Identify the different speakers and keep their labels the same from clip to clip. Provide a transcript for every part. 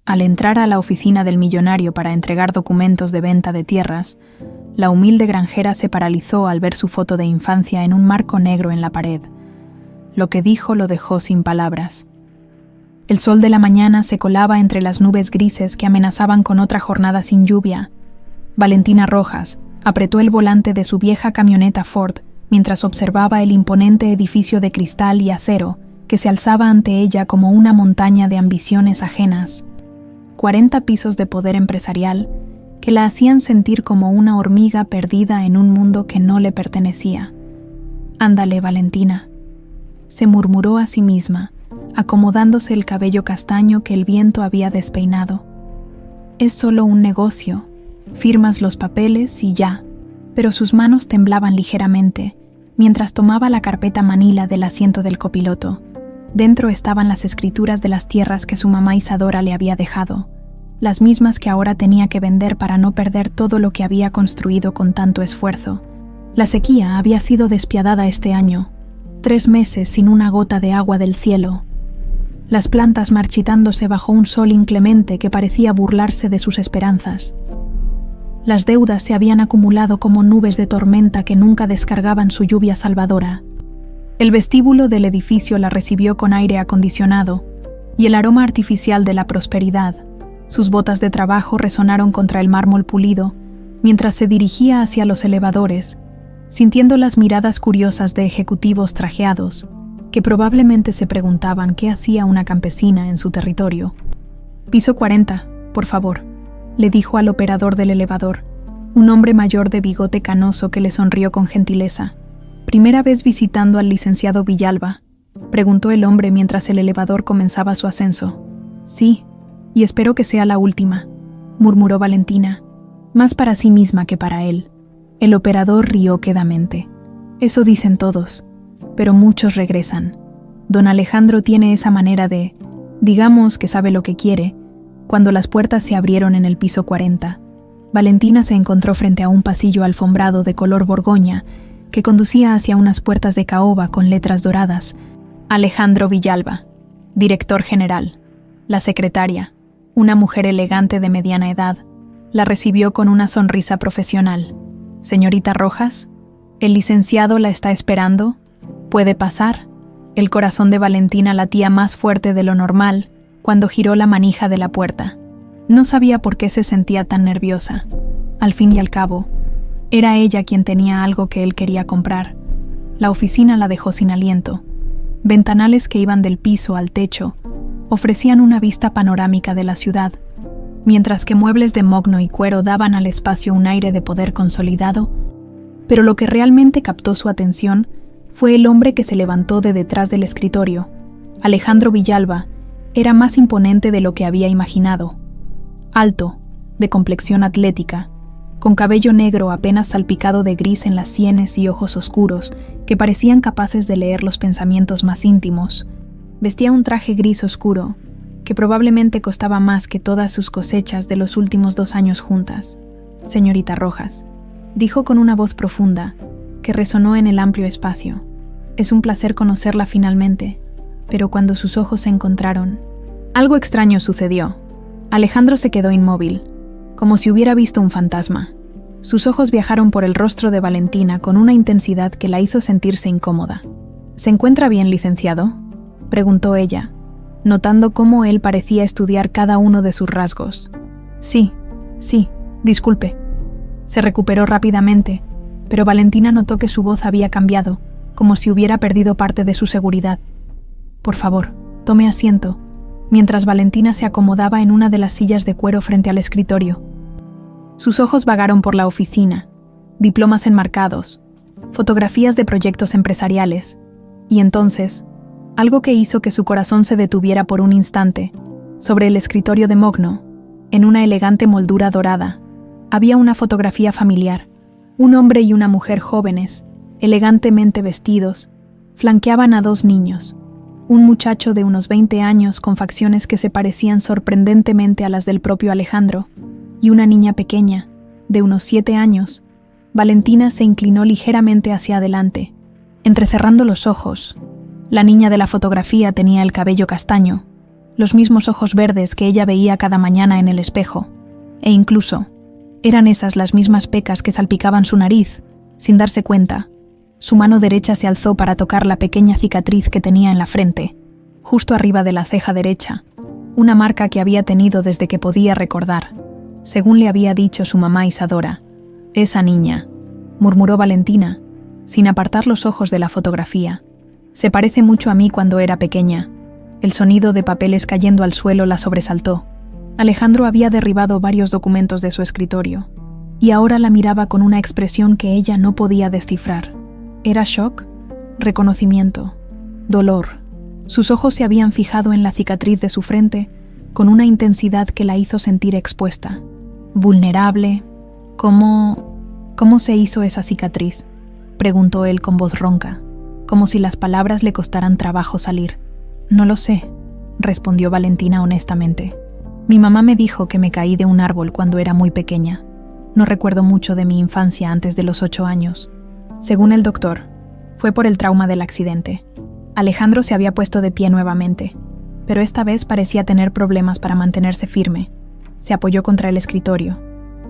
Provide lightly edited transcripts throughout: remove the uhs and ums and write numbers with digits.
Speaker 1: Al entrar a la oficina del millonario para entregar documentos de venta de tierras, la humilde granjera se paralizó al ver su foto de infancia en un marco negro en la pared. Lo que dijo lo dejó sin palabras. El sol de la mañana se colaba entre las nubes grises que amenazaban con otra jornada sin lluvia. Valentina Rojas apretó el volante de su vieja camioneta Ford mientras observaba el imponente edificio de cristal y acero que se alzaba ante ella como una montaña de ambiciones ajenas. 40 pisos de poder empresarial que la hacían sentir como una hormiga perdida en un mundo que no le pertenecía. «Ándale, Valentina», se murmuró a sí misma, acomodándose el cabello castaño que el viento había despeinado. «Es solo un negocio, firmas los papeles y ya», pero sus manos temblaban ligeramente mientras tomaba la carpeta manila del asiento del copiloto. Dentro estaban las escrituras de las tierras que su mamá Isadora le había dejado, las mismas que ahora tenía que vender para no perder todo lo que había construido con tanto esfuerzo. La sequía había sido despiadada este año, 3 meses sin una gota de agua del cielo. Las plantas marchitándose bajo un sol inclemente que parecía burlarse de sus esperanzas. Las deudas se habían acumulado como nubes de tormenta que nunca descargaban su lluvia salvadora. El vestíbulo del edificio la recibió con aire acondicionado y el aroma artificial de la prosperidad. Sus botas de trabajo resonaron contra el mármol pulido mientras se dirigía hacia los elevadores, sintiendo las miradas curiosas de ejecutivos trajeados que probablemente se preguntaban qué hacía una campesina en su territorio. «Piso 40, por favor», le dijo al operador del elevador, un hombre mayor de bigote canoso que le sonrió con gentileza. «¿Primera vez visitando al licenciado Villalba?», preguntó el hombre mientras el elevador comenzaba su ascenso. «Sí, y espero que sea la última», murmuró Valentina, más para sí misma que para él. El operador rió quedamente. «Eso dicen todos, pero muchos regresan. Don Alejandro tiene esa manera de, digamos que sabe lo que quiere». Cuando las puertas se abrieron en el piso 40, Valentina se encontró frente a un pasillo alfombrado de color borgoña que conducía hacia unas puertas de caoba con letras doradas. Alejandro Villalba, director general. La secretaria, una mujer elegante de mediana edad, la recibió con una sonrisa profesional. «Señorita Rojas, el licenciado la está esperando. ¿Puede pasar?». El corazón de Valentina latía más fuerte de lo normal cuando giró la manija de la puerta. No sabía por qué se sentía tan nerviosa. Al fin y al cabo, era ella quien tenía algo que él quería comprar. La oficina la dejó sin aliento. Ventanales que iban del piso al techo ofrecían una vista panorámica de la ciudad, mientras que muebles de mogno y cuero daban al espacio un aire de poder consolidado. Pero lo que realmente captó su atención fue el hombre que se levantó de detrás del escritorio. Alejandro Villalba era más imponente de lo que había imaginado. Alto, de complexión atlética, con cabello negro apenas salpicado de gris en las sienes y ojos oscuros que parecían capaces de leer los pensamientos más íntimos. Vestía un traje gris oscuro, que probablemente costaba más que todas sus cosechas de los últimos 2 años juntas. «Señorita Rojas», dijo con una voz profunda, que resonó en el amplio espacio. «Es un placer conocerla finalmente». Pero cuando sus ojos se encontraron, algo extraño sucedió. Alejandro se quedó inmóvil, como si hubiera visto un fantasma. Sus ojos viajaron por el rostro de Valentina con una intensidad que la hizo sentirse incómoda. «¿Se encuentra bien, licenciado?», preguntó ella, notando cómo él parecía estudiar cada uno de sus rasgos. Sí, disculpe». Se recuperó rápidamente, pero Valentina notó que su voz había cambiado, como si hubiera perdido parte de su seguridad. «Por favor, tome asiento», mientras Valentina se acomodaba en una de las sillas de cuero frente al escritorio. Sus ojos vagaron por la oficina, diplomas enmarcados, fotografías de proyectos empresariales, y entonces, algo que hizo que su corazón se detuviera por un instante. Sobre el escritorio de mogno, en una elegante moldura dorada, había una fotografía familiar. Un hombre y una mujer jóvenes, elegantemente vestidos, flanqueaban a 2 niños. Un muchacho de unos 20 años con facciones que se parecían sorprendentemente a las del propio Alejandro, y una niña pequeña, de unos 7 años. Valentina se inclinó ligeramente hacia adelante, entrecerrando los ojos. La niña de la fotografía tenía el cabello castaño, los mismos ojos verdes que ella veía cada mañana en el espejo, e incluso eran esas las mismas pecas que salpicaban su nariz. Sin darse cuenta, su mano derecha se alzó para tocar la pequeña cicatriz que tenía en la frente, justo arriba de la ceja derecha, una marca que había tenido desde que podía recordar, según le había dicho su mamá Isadora. «Esa niña», murmuró Valentina, sin apartar los ojos de la fotografía. «Se parece mucho a mí cuando era pequeña». El sonido de papeles cayendo al suelo la sobresaltó. Alejandro había derribado varios documentos de su escritorio, y ahora la miraba con una expresión que ella no podía descifrar. ¿Era shock? ¿Reconocimiento? ¿Dolor? Sus ojos se habían fijado en la cicatriz de su frente con una intensidad que la hizo sentir expuesta, vulnerable. ¿Cómo se hizo esa cicatriz?, preguntó él con voz ronca, como si las palabras le costaran trabajo salir. «No lo sé», respondió Valentina honestamente. «Mi mamá me dijo que me caí de un árbol cuando era muy pequeña. No recuerdo mucho de mi infancia antes de los 8 años. Según el doctor, fue por el trauma del accidente». Alejandro se había puesto de pie nuevamente, pero esta vez parecía tener problemas para mantenerse firme. Se apoyó contra el escritorio,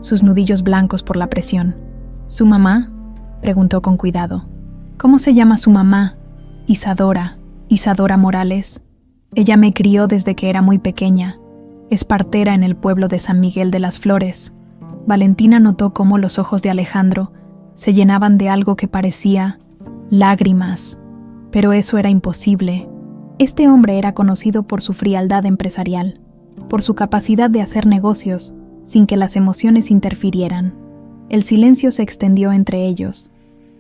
Speaker 1: sus nudillos blancos por la presión. «¿Su mamá?», preguntó con cuidado. «¿Cómo se llama su mamá?» Isadora Morales. Ella me crió desde que era muy pequeña. Es partera en el pueblo de San Miguel de las Flores». Valentina notó cómo los ojos de Alejandro se llenaban de algo que parecía lágrimas. Pero eso era imposible. Este hombre era conocido por su frialdad empresarial, por su capacidad de hacer negocios sin que las emociones interfirieran. El silencio se extendió entre ellos,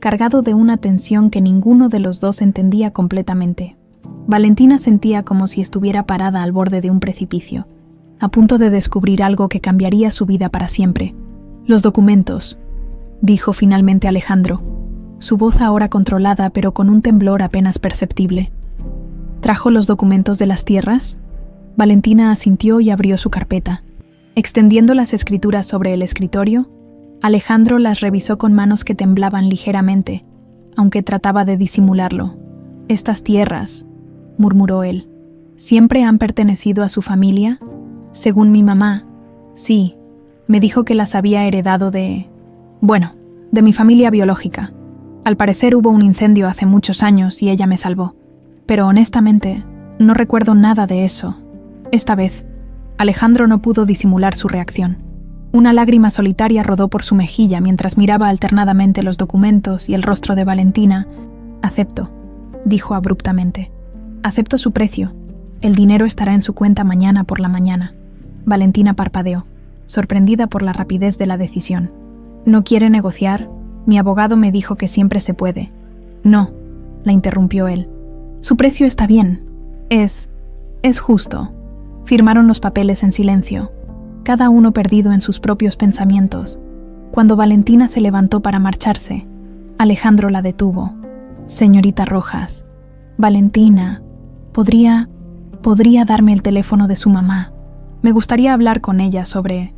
Speaker 1: cargado de una tensión que ninguno de los dos entendía completamente. Valentina sentía como si estuviera parada al borde de un precipicio, a punto de descubrir algo que cambiaría su vida para siempre. «Los documentos», dijo finalmente Alejandro, su voz ahora controlada pero con un temblor apenas perceptible. «¿Trajo los documentos de las tierras?». Valentina asintió y abrió su carpeta. Extendiendo las escrituras sobre el escritorio, Alejandro las revisó con manos que temblaban ligeramente, aunque trataba de disimularlo. «Estas tierras», murmuró él, «¿siempre han pertenecido a su familia?». «Según mi mamá, sí. Me dijo que las había heredado de mi familia biológica. Al parecer hubo un incendio hace muchos años y ella me salvó. Pero honestamente, no recuerdo nada de eso». Esta vez, Alejandro no pudo disimular su reacción. Una lágrima solitaria rodó por su mejilla mientras miraba alternadamente los documentos y el rostro de Valentina. «Acepto», dijo abruptamente. «Acepto su precio. El dinero estará en su cuenta mañana por la mañana». Valentina parpadeó, sorprendida por la rapidez de la decisión. «¿No quiere negociar? Mi abogado me dijo que siempre se puede». «No», la interrumpió él. «Su precio está bien. Es justo». Firmaron los papeles en silencio, cada uno perdido en sus propios pensamientos. Cuando Valentina se levantó para marcharse, Alejandro la detuvo. «Señorita Rojas, Valentina, ¿podría darme el teléfono de su mamá? Me gustaría hablar con ella sobre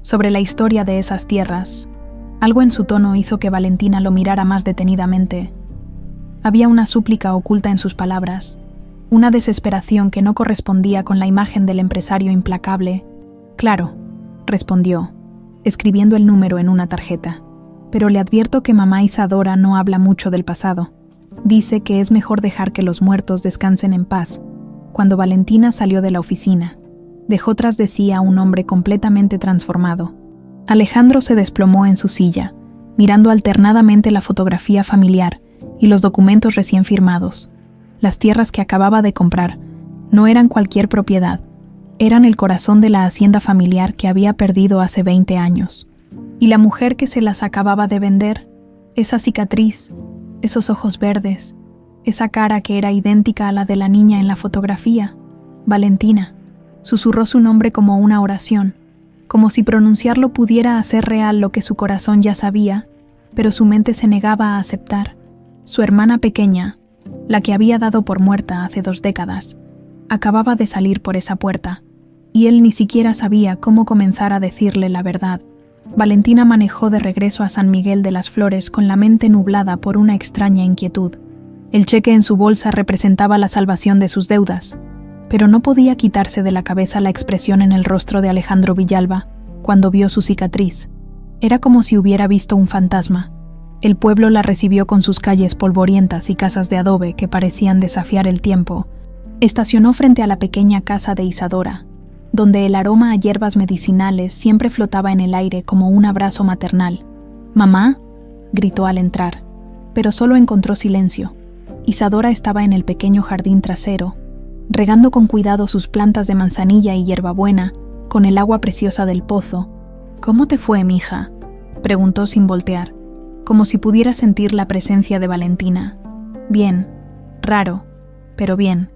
Speaker 1: la historia de esas tierras». Algo en su tono hizo que Valentina lo mirara más detenidamente. Había una súplica oculta en sus palabras, una desesperación que no correspondía con la imagen del empresario implacable. «Claro», respondió, escribiendo el número en una tarjeta. «Pero le advierto que mamá Isadora no habla mucho del pasado. Dice que es mejor dejar que los muertos descansen en paz». Cuando Valentina salió de la oficina, dejó tras de sí a un hombre completamente transformado. Alejandro se desplomó en su silla, mirando alternadamente la fotografía familiar y los documentos recién firmados. Las tierras que acababa de comprar no eran cualquier propiedad, eran el corazón de la hacienda familiar que había perdido hace 20 años. Y la mujer que se las acababa de vender, esa cicatriz, esos ojos verdes, esa cara que era idéntica a la de la niña en la fotografía, Valentina. Susurró su nombre como una oración, como si pronunciarlo pudiera hacer real lo que su corazón ya sabía, pero su mente se negaba a aceptar. Su hermana pequeña, la que había dado por muerta hace 2 décadas, acababa de salir por esa puerta, y él ni siquiera sabía cómo comenzar a decirle la verdad. Valentina manejó de regreso a San Miguel de las Flores con la mente nublada por una extraña inquietud. El cheque en su bolsa representaba la salvación de sus deudas. pero no podía quitarse de la cabeza la expresión en el rostro de Alejandro Villalba cuando vio su cicatriz. Era como si hubiera visto un fantasma. El pueblo la recibió con sus calles polvorientas y casas de adobe que parecían desafiar el tiempo. Estacionó frente a la pequeña casa de Isadora, donde el aroma a hierbas medicinales siempre flotaba en el aire como un abrazo maternal. «¿Mamá?», gritó al entrar, pero solo encontró silencio. Isadora estaba en el pequeño jardín trasero, regando con cuidado sus plantas de manzanilla y hierbabuena con el agua preciosa del pozo. «¿Cómo te fue, mija?», preguntó sin voltear, como si pudiera sentir la presencia de Valentina. «Bien, raro, pero bien»,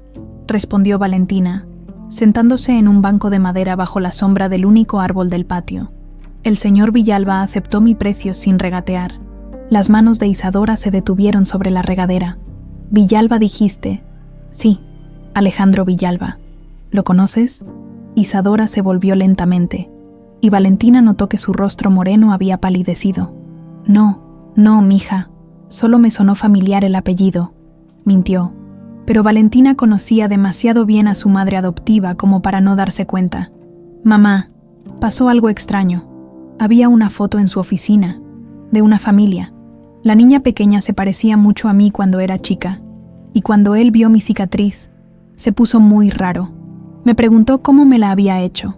Speaker 1: respondió Valentina, sentándose en un banco de madera bajo la sombra del único árbol del patio. El señor Villalba aceptó mi precio sin regatear. Las manos de Isadora se detuvieron sobre la regadera. «Villalba dijiste». «Sí, Alejandro Villalba». «¿Lo conoces?». Isadora se volvió lentamente, y Valentina notó que su rostro moreno había palidecido. No, mija, solo me sonó familiar el apellido», mintió. Pero Valentina conocía demasiado bien a su madre adoptiva como para no darse cuenta. «Mamá, pasó algo extraño. Había una foto en su oficina, de una familia. La niña pequeña se parecía mucho a mí cuando era chica, y cuando él vio mi cicatriz, se puso muy raro. Me preguntó cómo me la había hecho».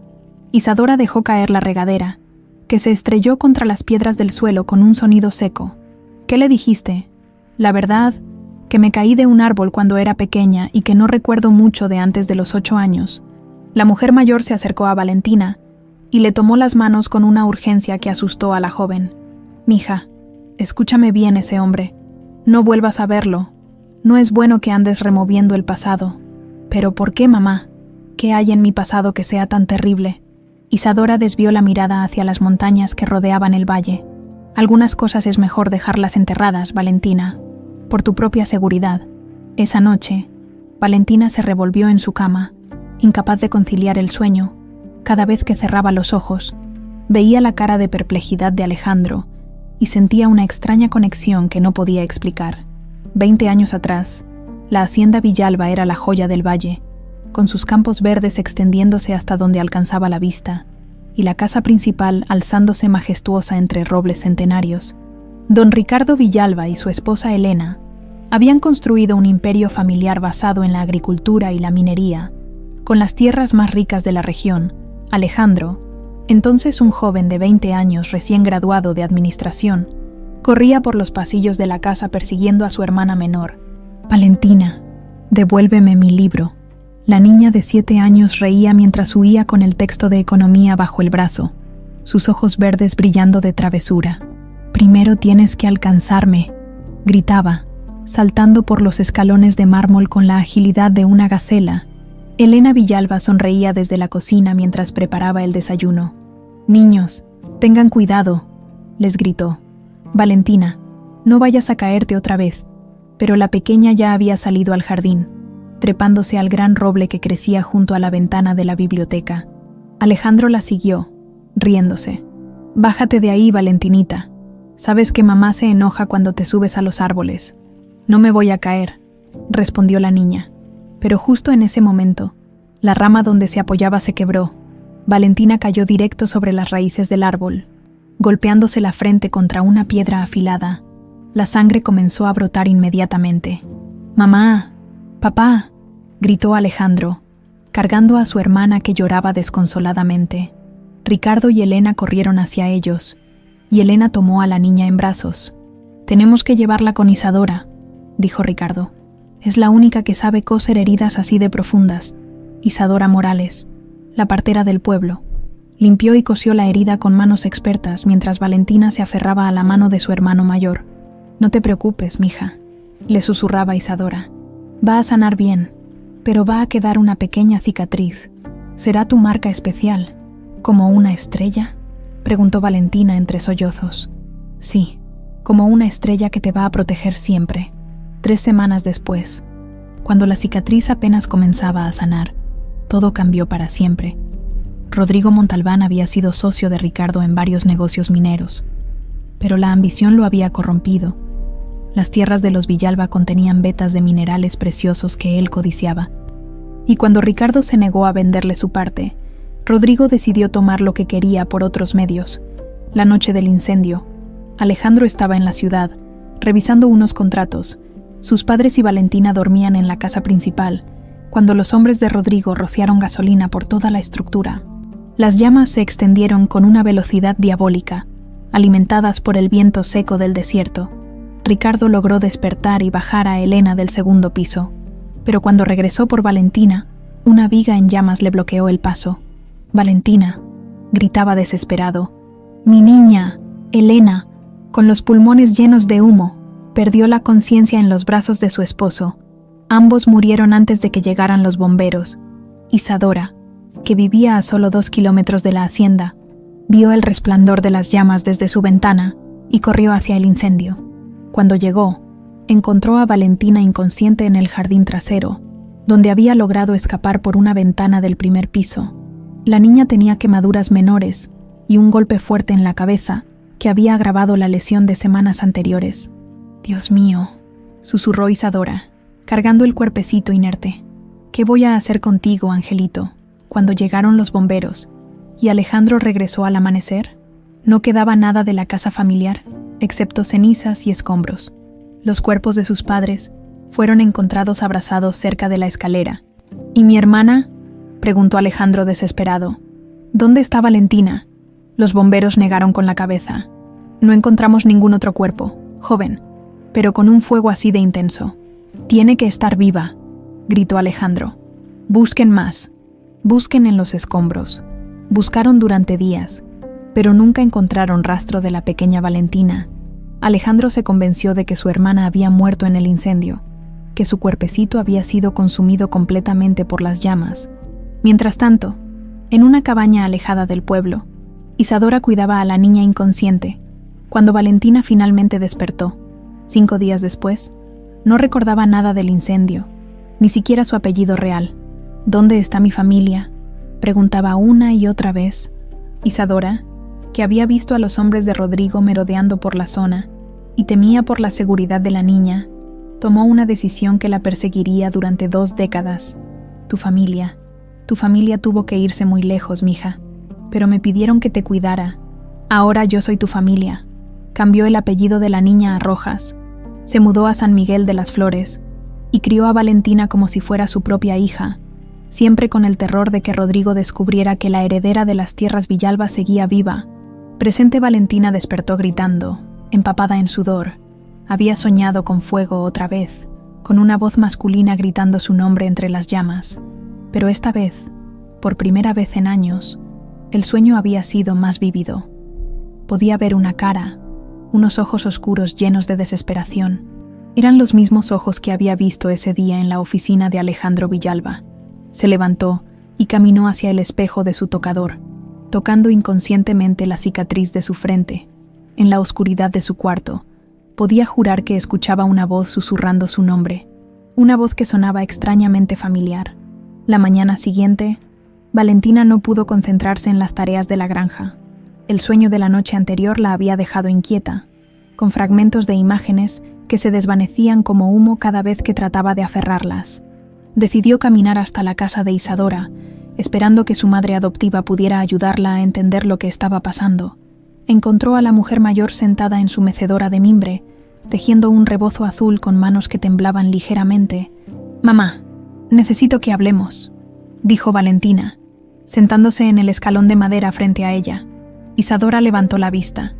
Speaker 1: Isadora dejó caer la regadera, que se estrelló contra las piedras del suelo con un sonido seco. «¿Qué le dijiste?». «La verdad, que me caí de un árbol cuando era pequeña y que no recuerdo mucho de antes de los 8 años». La mujer mayor se acercó a Valentina y le tomó las manos con una urgencia que asustó a la joven. «Mija, escúchame bien ese hombre. No vuelvas a verlo. No es bueno que andes removiendo el pasado». «¿Pero por qué, mamá? ¿Qué hay en mi pasado que sea tan terrible?». Isadora desvió la mirada hacia las montañas que rodeaban el valle. «Algunas cosas es mejor dejarlas enterradas, Valentina, por tu propia seguridad». Esa noche, Valentina se revolvió en su cama, incapaz de conciliar el sueño. Cada vez que cerraba los ojos, veía la cara de perplejidad de Alejandro y sentía una extraña conexión que no podía explicar. 20 años atrás, la hacienda Villalba era la joya del valle, con sus campos verdes extendiéndose hasta donde alcanzaba la vista, y la casa principal alzándose majestuosa entre robles centenarios. Don Ricardo Villalba y su esposa Elena habían construido un imperio familiar basado en la agricultura y la minería. Con las tierras más ricas de la región, Alejandro, entonces un joven de 20 años recién graduado de administración, corría por los pasillos de la casa persiguiendo a su hermana menor. «Valentina, devuélveme mi libro». La niña de 7 años reía mientras huía con el texto de economía bajo el brazo, sus ojos verdes brillando de travesura. «Primero tienes que alcanzarme», gritaba, saltando por los escalones de mármol con la agilidad de una gacela. Elena Villalba sonreía desde la cocina mientras preparaba el desayuno. «Niños, tengan cuidado», les gritó. «Valentina, no vayas a caerte otra vez». Pero la pequeña ya había salido al jardín, trepándose al gran roble que crecía junto a la ventana de la biblioteca. Alejandro la siguió, riéndose. «Bájate de ahí, Valentinita. Sabes que mamá se enoja cuando te subes a los árboles». «No me voy a caer», respondió la niña. Pero justo en ese momento, la rama donde se apoyaba se quebró. Valentina cayó directo sobre las raíces del árbol, golpeándose la frente contra una piedra afilada. La sangre comenzó a brotar inmediatamente. «Mamá, papá», gritó Alejandro, cargando a su hermana que lloraba desconsoladamente. Ricardo y Elena corrieron hacia ellos, y Elena tomó a la niña en brazos. «Tenemos que llevarla con Isadora», dijo Ricardo. «Es la única que sabe coser heridas así de profundas». Isadora Morales, la partera del pueblo, limpió y cosió la herida con manos expertas mientras Valentina se aferraba a la mano de su hermano mayor. «No te preocupes, mija», le susurraba Isadora. «Va a sanar bien, pero va a quedar una pequeña cicatriz. ¿Será tu marca especial? ¿Como una estrella?», preguntó Valentina entre sollozos. «Sí, como una estrella que te va a proteger siempre». 3 semanas después, cuando la cicatriz apenas comenzaba a sanar, todo cambió para siempre. Rodrigo Montalbán había sido socio de Ricardo en varios negocios mineros, pero la ambición lo había corrompido. Las tierras de los Villalba contenían vetas de minerales preciosos que él codiciaba. Y cuando Ricardo se negó a venderle su parte, Rodrigo decidió tomar lo que quería por otros medios. La noche del incendio, Alejandro estaba en la ciudad, revisando unos contratos. Sus padres y Valentina dormían en la casa principal, cuando los hombres de Rodrigo rociaron gasolina por toda la estructura. Las llamas se extendieron con una velocidad diabólica, alimentadas por el viento seco del desierto. Ricardo logró despertar y bajar a Elena del segundo piso, pero cuando regresó por Valentina, una viga en llamas le bloqueó el paso. «Valentina», gritaba desesperado. «Mi niña, Elena», con los pulmones llenos de humo, perdió la conciencia en los brazos de su esposo. Ambos murieron antes de que llegaran los bomberos. Isadora, que vivía a solo 2 kilómetros de la hacienda, vio el resplandor de las llamas desde su ventana y corrió hacia el incendio. Cuando llegó, encontró a Valentina inconsciente en el jardín trasero, donde había logrado escapar por una ventana del primer piso. La niña tenía quemaduras menores y un golpe fuerte en la cabeza que había agravado la lesión de semanas anteriores. «Dios mío», susurró Isadora, cargando el cuerpecito inerte. «¿Qué voy a hacer contigo, angelito?». Cuando llegaron los bomberos y Alejandro regresó al amanecer, no quedaba nada de la casa familiar, excepto cenizas y escombros. Los cuerpos de sus padres fueron encontrados abrazados cerca de la escalera. «¿Y mi hermana?», preguntó Alejandro desesperado. «¿Dónde está Valentina?». Los bomberos negaron con la cabeza. «No encontramos ningún otro cuerpo, joven, pero con un fuego así de intenso. Tiene que estar viva», gritó Alejandro. «Busquen más. Busquen en los escombros». Buscaron durante días, pero nunca encontraron rastro de la pequeña Valentina. Alejandro se convenció de que su hermana había muerto en el incendio, que su cuerpecito había sido consumido completamente por las llamas. Mientras tanto, en una cabaña alejada del pueblo, Isadora cuidaba a la niña inconsciente. Cuando Valentina finalmente despertó, 5 días después, no recordaba nada del incendio, ni siquiera su apellido real. «¿Dónde está mi familia?», preguntaba una y otra vez. Isadora, que había visto a los hombres de Rodrigo merodeando por la zona y temía por la seguridad de la niña, tomó una decisión que la perseguiría durante 2 décadas. Tu familia tuvo que irse muy lejos, mija, pero me pidieron que te cuidara. Ahora yo soy tu familia». Cambió el apellido de la niña a Rojas, se mudó a San Miguel de las Flores y crió a Valentina como si fuera su propia hija, siempre con el terror de que Rodrigo descubriera que la heredera de las tierras Villalba seguía viva. Presente Valentina despertó gritando, empapada en sudor. Había soñado con fuego otra vez, con una voz masculina gritando su nombre entre las llamas. Pero esta vez, por primera vez en años, el sueño había sido más vívido. Podía ver una cara, unos ojos oscuros llenos de desesperación. Eran los mismos ojos que había visto ese día en la oficina de Alejandro Villalba. Se levantó y caminó hacia el espejo de su tocador, tocando inconscientemente la cicatriz de su frente. En la oscuridad de su cuarto, podía jurar que escuchaba una voz susurrando su nombre, una voz que sonaba extrañamente familiar. La mañana siguiente, Valentina no pudo concentrarse en las tareas de la granja. El sueño de la noche anterior la había dejado inquieta, con fragmentos de imágenes que se desvanecían como humo cada vez que trataba de aferrarlas. Decidió caminar hasta la casa de Isadora, esperando que su madre adoptiva pudiera ayudarla a entender lo que estaba pasando. Encontró a la mujer mayor sentada en su mecedora de mimbre, tejiendo un rebozo azul con manos que temblaban ligeramente. «Mamá, necesito que hablemos», dijo Valentina, sentándose en el escalón de madera frente a ella. Isadora levantó la vista,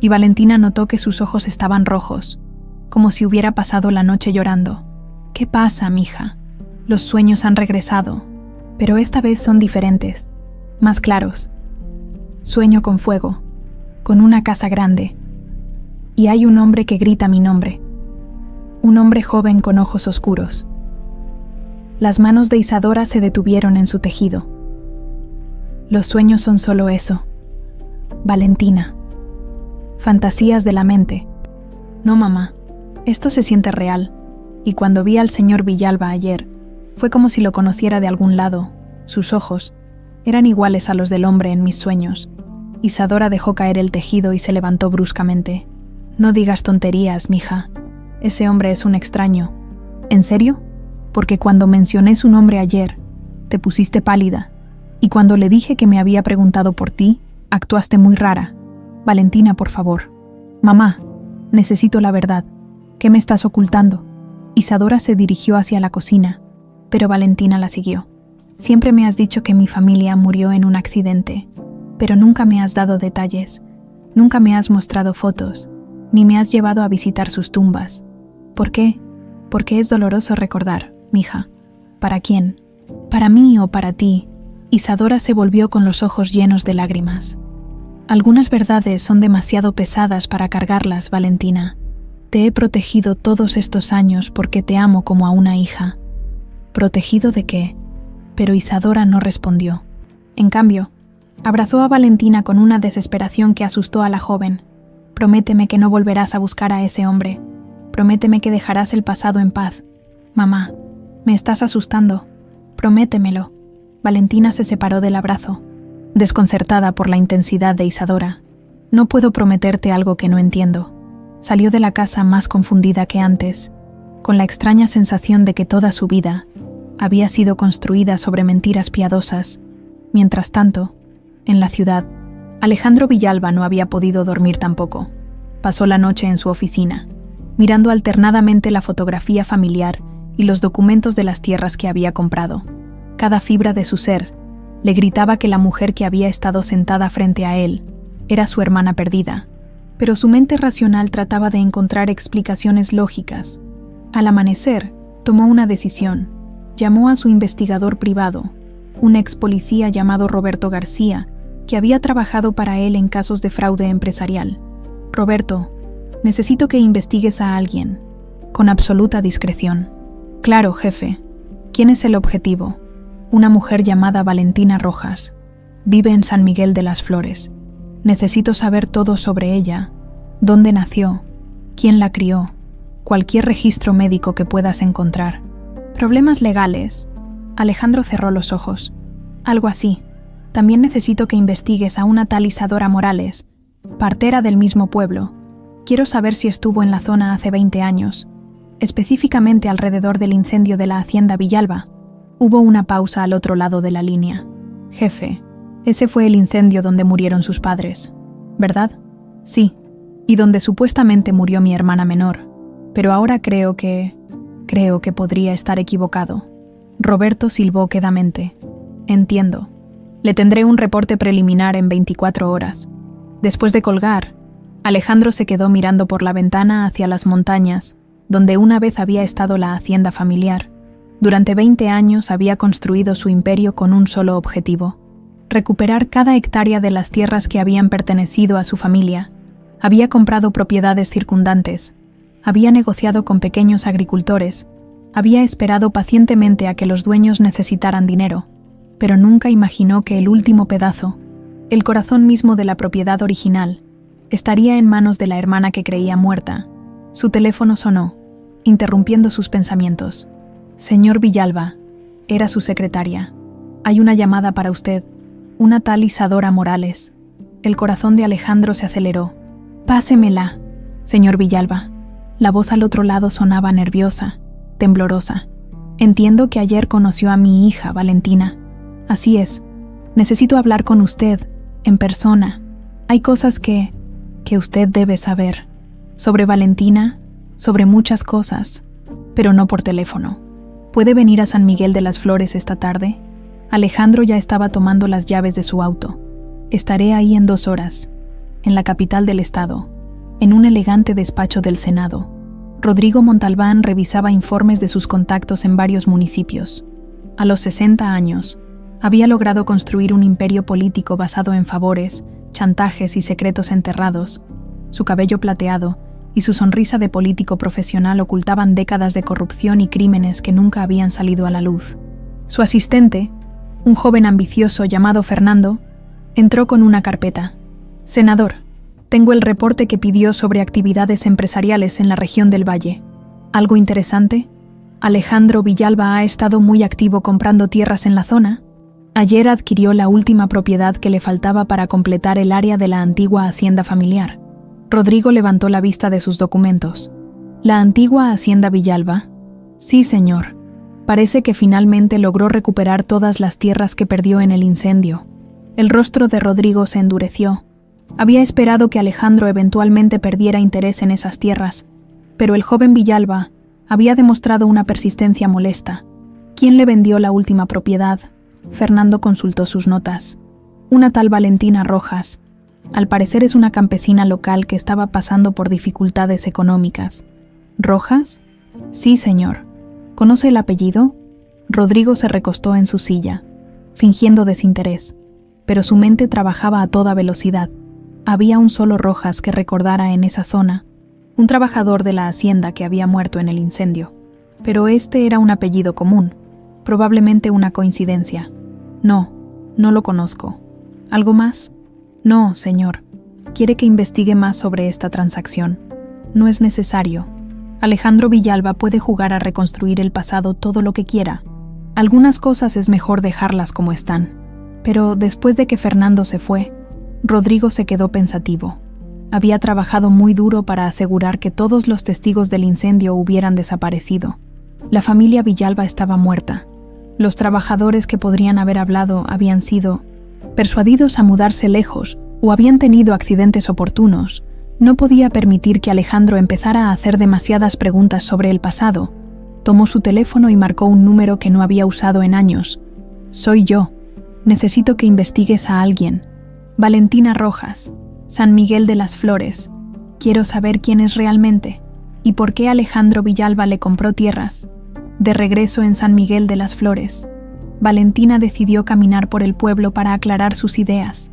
Speaker 1: y Valentina notó que sus ojos estaban rojos, como si hubiera pasado la noche llorando. «¿Qué pasa, mija? Los sueños han regresado, pero esta vez son diferentes, más claros. Sueño con fuego, con una casa grande, y hay un hombre que grita mi nombre, un hombre joven con ojos oscuros». Las manos de Isadora se detuvieron en su tejido. «Los sueños son solo eso, Valentina. Fantasías de la mente. No, mamá, esto se siente real, y cuando vi al señor Villalba ayer, fue como si lo conociera de algún lado. Sus ojos eran iguales a los del hombre en mis sueños». Isadora dejó caer el tejido y se levantó bruscamente. «No digas tonterías, mija. Ese hombre es un extraño». «¿En serio? Porque cuando mencioné su nombre ayer, te pusiste pálida, y cuando le dije que me había preguntado por ti, actuaste muy rara. Valentina, por favor. Mamá, necesito la verdad. ¿Qué me estás ocultando? Isadora se dirigió hacia la cocina, pero Valentina la siguió. Siempre me has dicho que mi familia murió en un accidente, pero nunca me has dado detalles, nunca me has mostrado fotos, ni me has llevado a visitar sus tumbas. ¿Por qué? Porque es doloroso recordar, mija. ¿Para quién? ¿Para mí o para ti? Isadora se volvió con los ojos llenos de lágrimas. Algunas verdades son demasiado pesadas para cargarlas, Valentina. Te he protegido todos estos años porque te amo como a una hija. ¿Protegido de qué? Pero Isadora no respondió. En cambio, abrazó a Valentina con una desesperación que asustó a la joven. Prométeme que no volverás a buscar a ese hombre. Prométeme que dejarás el pasado en paz. Mamá, me estás asustando. Prométemelo. Valentina se separó del abrazo, desconcertada por la intensidad de Isadora. No puedo prometerte algo que no entiendo. Salió de la casa más confundida que antes, con la extraña sensación de que toda su vida había sido construida sobre mentiras piadosas. Mientras tanto, en la ciudad, Alejandro Villalba no había podido dormir tampoco. Pasó la noche en su oficina, mirando alternadamente la fotografía familiar y los documentos de las tierras que había comprado. Cada fibra de su ser le gritaba que la mujer que había estado sentada frente a él era su hermana perdida, pero su mente racional trataba de encontrar explicaciones lógicas. Al amanecer, tomó una decisión. Llamó a su investigador privado, un ex policía llamado Roberto García, que había trabajado para él en casos de fraude empresarial. Roberto, necesito que investigues a alguien, con absoluta discreción. Claro, jefe. ¿Quién es el objetivo? Una mujer llamada Valentina Rojas. Vive en San Miguel de las Flores. Necesito saber todo sobre ella. ¿Dónde nació? ¿Quién la crió? Cualquier registro médico que puedas encontrar. ¿Problemas legales? Alejandro cerró los ojos. Algo así. También necesito que investigues a una tal Isadora Morales, partera del mismo pueblo. Quiero saber si estuvo en la zona hace 20 años, específicamente alrededor del incendio de la hacienda Villalba. Hubo una pausa al otro lado de la línea. Jefe, ese fue el incendio donde murieron sus padres, ¿verdad? Sí, y donde supuestamente murió mi hermana menor. Pero ahora creo que podría estar equivocado. Roberto silbó quedamente. Entiendo. Le tendré un reporte preliminar en 24 horas. Después de colgar, Alejandro se quedó mirando por la ventana hacia las montañas, donde una vez había estado la hacienda familiar. Durante 20 años había construido su imperio con un solo objetivo: recuperar cada hectárea de las tierras que habían pertenecido a su familia. Había comprado propiedades circundantes, había negociado con pequeños agricultores, había esperado pacientemente a que los dueños necesitaran dinero, pero nunca imaginó que el último pedazo, el corazón mismo de la propiedad original, estaría en manos de la hermana que creía muerta. Su teléfono sonó, interrumpiendo sus pensamientos. Señor Villalba, era su secretaria. Hay una llamada para usted, una tal Isadora Morales. El corazón de Alejandro se aceleró. Pásemela, señor Villalba. La voz al otro lado sonaba nerviosa, temblorosa. Entiendo que ayer conoció a mi hija, Valentina. Así es. Necesito hablar con usted, en persona. Hay cosas que usted debe saber. Sobre Valentina, sobre muchas cosas, pero no por teléfono. ¿Puede venir a San Miguel de las Flores esta tarde? Alejandro ya estaba tomando las llaves de su auto. Estaré ahí en 2 horas, en la capital del estado, en un elegante despacho del Senado. Rodrigo Montalbán revisaba informes de sus contactos en varios municipios. A los 60 años, había logrado construir un imperio político basado en favores, chantajes y secretos enterrados. Su cabello plateado y su sonrisa de político profesional ocultaban décadas de corrupción y crímenes que nunca habían salido a la luz. Su asistente, un joven ambicioso llamado Fernando, entró con una carpeta. Senador, tengo el reporte que pidió sobre actividades empresariales en la región del Valle. ¿Algo interesante? Alejandro Villalba ha estado muy activo comprando tierras en la zona. Ayer adquirió la última propiedad que le faltaba para completar el área de la antigua hacienda familiar. Rodrigo levantó la vista de sus documentos. ¿La antigua hacienda Villalba? Sí, señor. Parece que finalmente logró recuperar todas las tierras que perdió en el incendio. El rostro de Rodrigo se endureció. Había esperado que Alejandro eventualmente perdiera interés en esas tierras, pero el joven Villalba había demostrado una persistencia molesta. ¿Quién le vendió la última propiedad? Fernando consultó sus notas. Una tal Valentina Rojas. Al parecer es una campesina local que estaba pasando por dificultades económicas. ¿Rojas? Sí, señor. ¿Conoce el apellido? Rodrigo se recostó en su silla, fingiendo desinterés, pero su mente trabajaba a toda velocidad. Había un solo Rojas que recordara en esa zona, un trabajador de la hacienda que había muerto en el incendio. Pero este era un apellido común, probablemente una coincidencia. No lo conozco. ¿Algo más? No, señor. ¿Quiere que investigue más sobre esta transacción? No es necesario. Alejandro Villalba puede jugar a reconstruir el pasado todo lo que quiera. Algunas cosas es mejor dejarlas como están. Pero después de que Fernando se fue, Rodrigo se quedó pensativo. Había trabajado muy duro para asegurar que todos los testigos del incendio hubieran desaparecido. La familia Villalba estaba muerta. Los trabajadores que podrían haber hablado habían sido persuadidos a mudarse lejos o habían tenido accidentes oportunos. No podía permitir que Alejandro empezara a hacer demasiadas preguntas sobre el pasado. Tomó su teléfono y marcó un número que no había usado en años. Soy yo. Necesito que investigues a alguien. Valentina Rojas, San Miguel de las Flores. Quiero saber quién es realmente y por qué Alejandro Villalba le compró tierras. De regreso en San Miguel de las Flores, Valentina decidió caminar por el pueblo para aclarar sus ideas.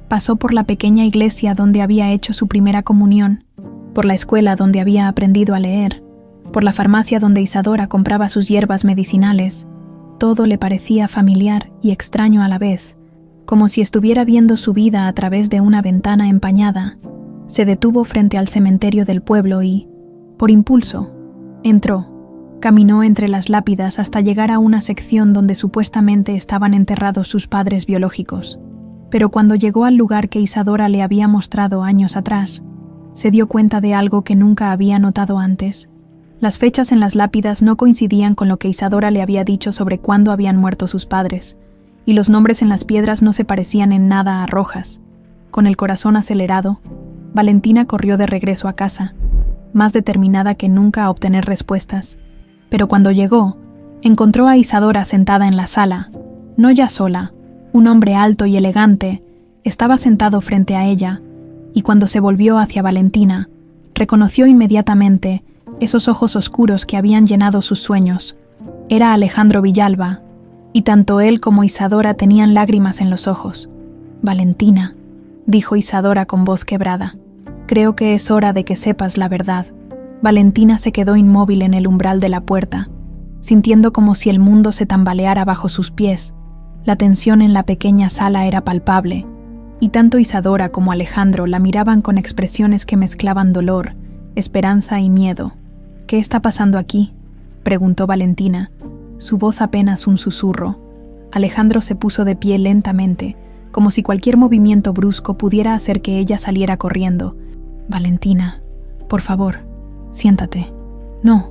Speaker 1: Pasó por la pequeña iglesia donde había hecho su primera comunión, por la escuela donde había aprendido a leer, por la farmacia donde Isadora compraba sus hierbas medicinales. Todo le parecía familiar y extraño a la vez, como si estuviera viendo su vida a través de una ventana empañada. Se detuvo frente al cementerio del pueblo y, por impulso, entró. Caminó entre las lápidas hasta llegar a una sección donde supuestamente estaban enterrados sus padres biológicos. Pero cuando llegó al lugar que Isadora le había mostrado años atrás, se dio cuenta de algo que nunca había notado antes. Las fechas en las lápidas no coincidían con lo que Isadora le había dicho sobre cuándo habían muerto sus padres, y los nombres en las piedras no se parecían en nada a Rojas. Con el corazón acelerado, Valentina corrió de regreso a casa, más determinada que nunca a obtener respuestas. Pero cuando llegó, encontró a Isadora sentada en la sala. No ya sola, un hombre alto y elegante estaba sentado frente a ella, y cuando se volvió hacia Valentina, reconoció inmediatamente esos ojos oscuros que habían llenado sus sueños. Era Alejandro Villalba, y tanto él como Isadora tenían lágrimas en los ojos. Valentina, dijo Isadora con voz quebrada, creo que es hora de que sepas la verdad. Valentina se quedó inmóvil en el umbral de la puerta, sintiendo como si el mundo se tambaleara bajo sus pies. La tensión en la pequeña sala era palpable, y tanto Isadora como Alejandro la miraban con expresiones que mezclaban dolor, esperanza y miedo. ¿Qué está pasando aquí?, preguntó Valentina, su voz apenas un susurro. Alejandro se puso de pie lentamente, como si cualquier movimiento brusco pudiera hacer que ella saliera corriendo. Valentina, por favor, siéntate. No,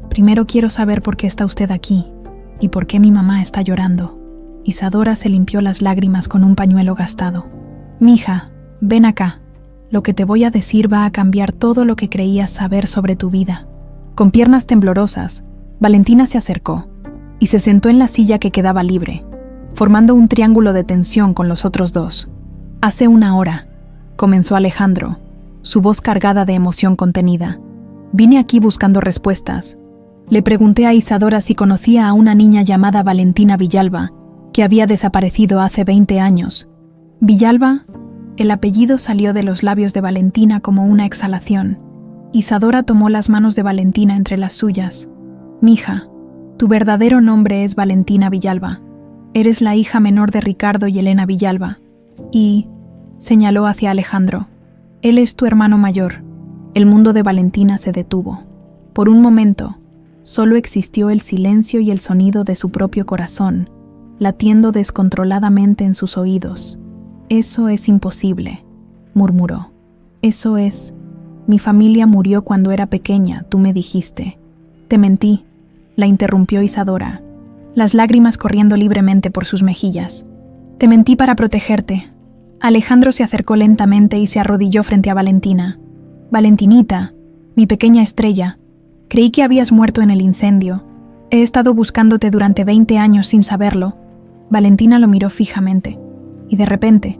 Speaker 1: primero quiero saber por qué está usted aquí y por qué mi mamá está llorando. Isadora se limpió las lágrimas con un pañuelo gastado. Mija, ven acá. Lo que te voy a decir va a cambiar todo lo que creías saber sobre tu vida. Con piernas temblorosas, Valentina se acercó y se sentó en la silla que quedaba libre, formando un triángulo de tensión con los otros dos. Hace una hora, comenzó Alejandro, su voz cargada de emoción contenida. Vine aquí buscando respuestas. Le pregunté a Isadora si conocía a una niña llamada Valentina Villalba, que había desaparecido hace 20 años. ¿Villalba? El apellido salió de los labios de Valentina como una exhalación. Isadora tomó las manos de Valentina entre las suyas. Mija, tu verdadero nombre es Valentina Villalba. Eres la hija menor de Ricardo y Elena Villalba. Y, señaló hacia Alejandro, él es tu hermano mayor. El mundo de Valentina se detuvo. Por un momento, solo existió el silencio y el sonido de su propio corazón, latiendo descontroladamente en sus oídos. Eso es imposible, murmuró. Eso es. Mi familia murió cuando era pequeña, tú me dijiste. Te mentí, la interrumpió Isadora. las lágrimas corriendo libremente por sus mejillas. Te mentí para protegerte. Alejandro se acercó lentamente y se arrodilló frente a Valentina. Valentinita, mi pequeña estrella, creí que habías muerto en el incendio. He estado buscándote durante 20 años sin saberlo. Valentina lo miró fijamente, y de repente,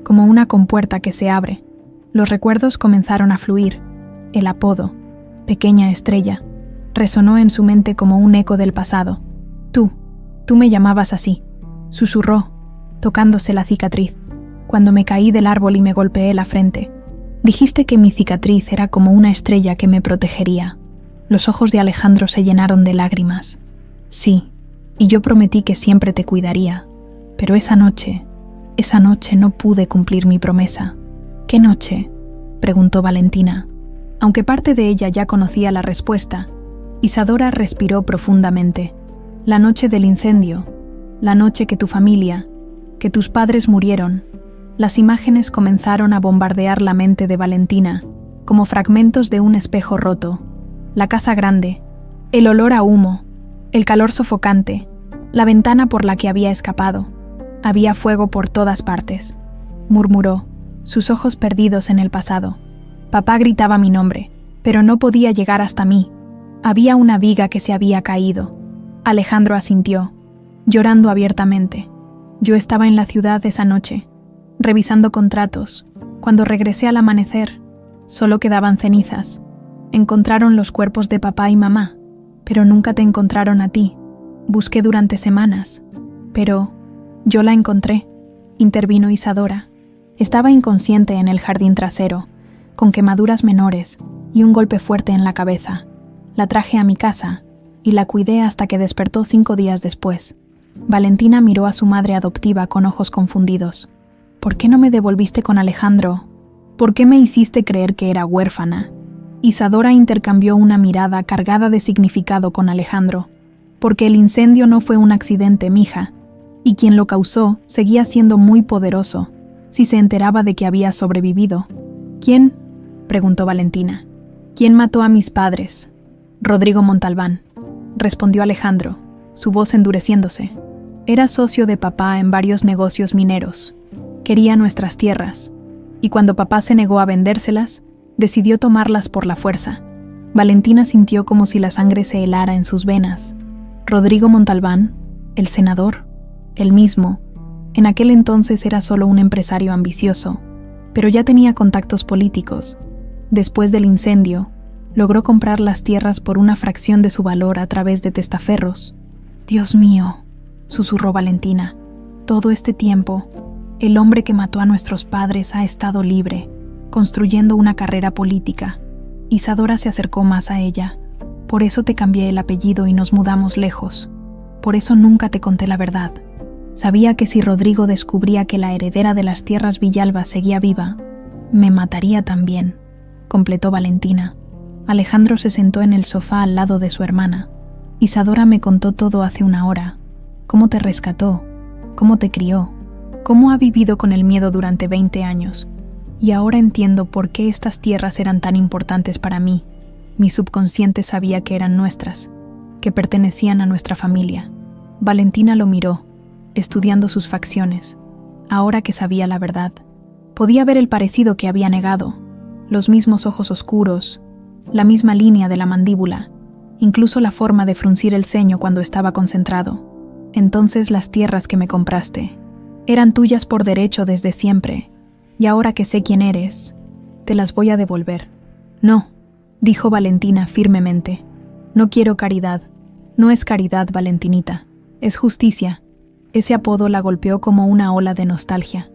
Speaker 1: como una compuerta que se abre, los recuerdos comenzaron a fluir. El apodo, pequeña estrella, resonó en su mente como un eco del pasado. Tú me llamabas así, susurró, tocándose la cicatriz, cuando me caí del árbol y me golpeé la frente. Dijiste que mi cicatriz era como una estrella que me protegería. Los ojos de Alejandro se llenaron de lágrimas. Sí, y yo prometí que siempre te cuidaría, pero esa noche no pude cumplir mi promesa. ¿Qué noche?, preguntó Valentina. Aunque parte de ella ya conocía la respuesta, Isadora respiró profundamente. La noche del incendio, la noche que tu familia, que tus padres murieron. Las imágenes comenzaron a bombardear la mente de Valentina, como fragmentos de un espejo roto. La casa grande, el olor a humo, el calor sofocante, la ventana por la que había escapado. Había fuego por todas partes, murmuró, sus ojos perdidos en el pasado. Papá gritaba mi nombre, pero no podía llegar hasta mí. Había una viga que se había caído. Alejandro asintió, llorando abiertamente. Yo estaba en la ciudad esa noche, revisando contratos. Cuando regresé al amanecer, solo quedaban cenizas. Encontraron los cuerpos de papá y mamá, pero nunca te encontraron a ti. Busqué durante semanas, pero yo la encontré, intervino Isadora. Estaba inconsciente en el jardín trasero, con quemaduras menores y un golpe fuerte en la cabeza. La traje a mi casa y la cuidé hasta que despertó 5 días después. Valentina miró a su madre adoptiva con ojos confundidos. ¿Por qué no me devolviste con Alejandro? ¿Por qué me hiciste creer que era huérfana? Isadora intercambió una mirada cargada de significado con Alejandro. Porque el incendio no fue un accidente, mija, y quien lo causó seguía siendo muy poderoso, si se enteraba de que había sobrevivido. ¿Quién?, preguntó Valentina. ¿Quién mató a mis padres? Rodrigo Montalbán, respondió Alejandro, su voz endureciéndose. Era socio de papá en varios negocios mineros. Quería nuestras tierras, y cuando papá se negó a vendérselas, decidió tomarlas por la fuerza. Valentina sintió como si la sangre se helara en sus venas. Rodrigo Montalbán, el senador, él mismo, en aquel entonces era solo un empresario ambicioso, pero ya tenía contactos políticos. Después del incendio, logró comprar las tierras por una fracción de su valor a través de testaferros. Dios mío, susurró Valentina. Todo este tiempo, el hombre que mató a nuestros padres ha estado libre, construyendo una carrera política. Isadora se acercó más a ella. Por eso te cambié el apellido y nos mudamos lejos. Por eso nunca te conté la verdad. Sabía que si Rodrigo descubría que la heredera de las tierras Villalba seguía viva, me mataría también, completó Valentina. Alejandro se sentó en el sofá al lado de su hermana. Isadora me contó todo hace 1 hora. Cómo te rescató, cómo te crió, cómo ha vivido con el miedo durante 20 años. Y ahora entiendo por qué estas tierras eran tan importantes para mí. Mi subconsciente sabía que eran nuestras, que pertenecían a nuestra familia. Valentina lo miró, estudiando sus facciones. Ahora que sabía la verdad, podía ver el parecido que había negado, los mismos ojos oscuros, la misma línea de la mandíbula, incluso la forma de fruncir el ceño cuando estaba concentrado. Entonces las tierras que me compraste eran tuyas por derecho desde siempre, y ahora que sé quién eres, te las voy a devolver. No, dijo Valentina firmemente. No quiero caridad. No es caridad, Valentinita. Es justicia. Ese apodo la golpeó como una ola de nostalgia.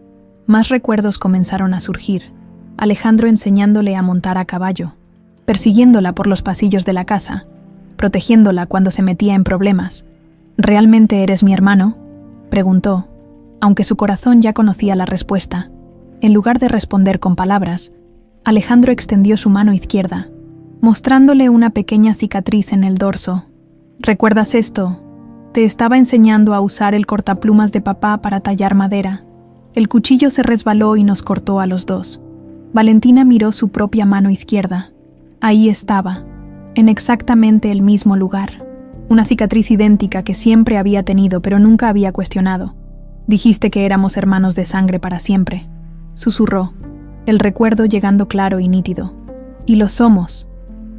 Speaker 1: Más recuerdos comenzaron a surgir. Alejandro enseñándole a montar a caballo, persiguiéndola por los pasillos de la casa, protegiéndola cuando se metía en problemas. ¿Realmente eres mi hermano?, preguntó, aunque su corazón ya conocía la respuesta. En lugar de responder con palabras, Alejandro extendió su mano izquierda, mostrándole una pequeña cicatriz en el dorso. ¿Recuerdas esto? Te estaba enseñando a usar el cortaplumas de papá para tallar madera. El cuchillo se resbaló y nos cortó a los dos. Valentina miró su propia mano izquierda. Ahí estaba, en exactamente el mismo lugar. Una cicatriz idéntica que siempre había tenido pero nunca había cuestionado. Dijiste que éramos hermanos de sangre para siempre, susurró, el recuerdo llegando claro y nítido. Y lo somos,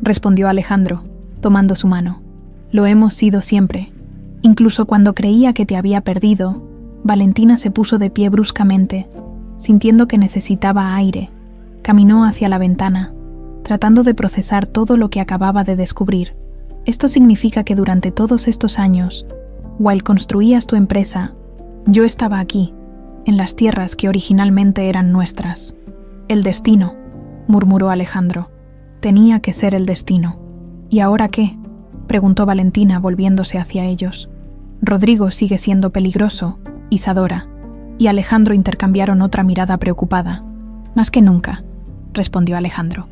Speaker 1: respondió Alejandro, tomando su mano. Lo hemos sido siempre. Incluso cuando creía que te había perdido, Valentina se puso de pie bruscamente, sintiendo que necesitaba aire. Caminó hacia la ventana, tratando de procesar todo lo que acababa de descubrir. Esto significa que durante todos estos años, while construías tu empresa, yo estaba aquí, en las tierras que originalmente eran nuestras. El destino, murmuró Alejandro. Tenía que ser el destino. ¿Y ahora qué?, preguntó Valentina volviéndose hacia ellos. Rodrigo sigue siendo peligroso, Isadora, y Alejandro intercambiaron otra mirada preocupada. Más que nunca, respondió Alejandro.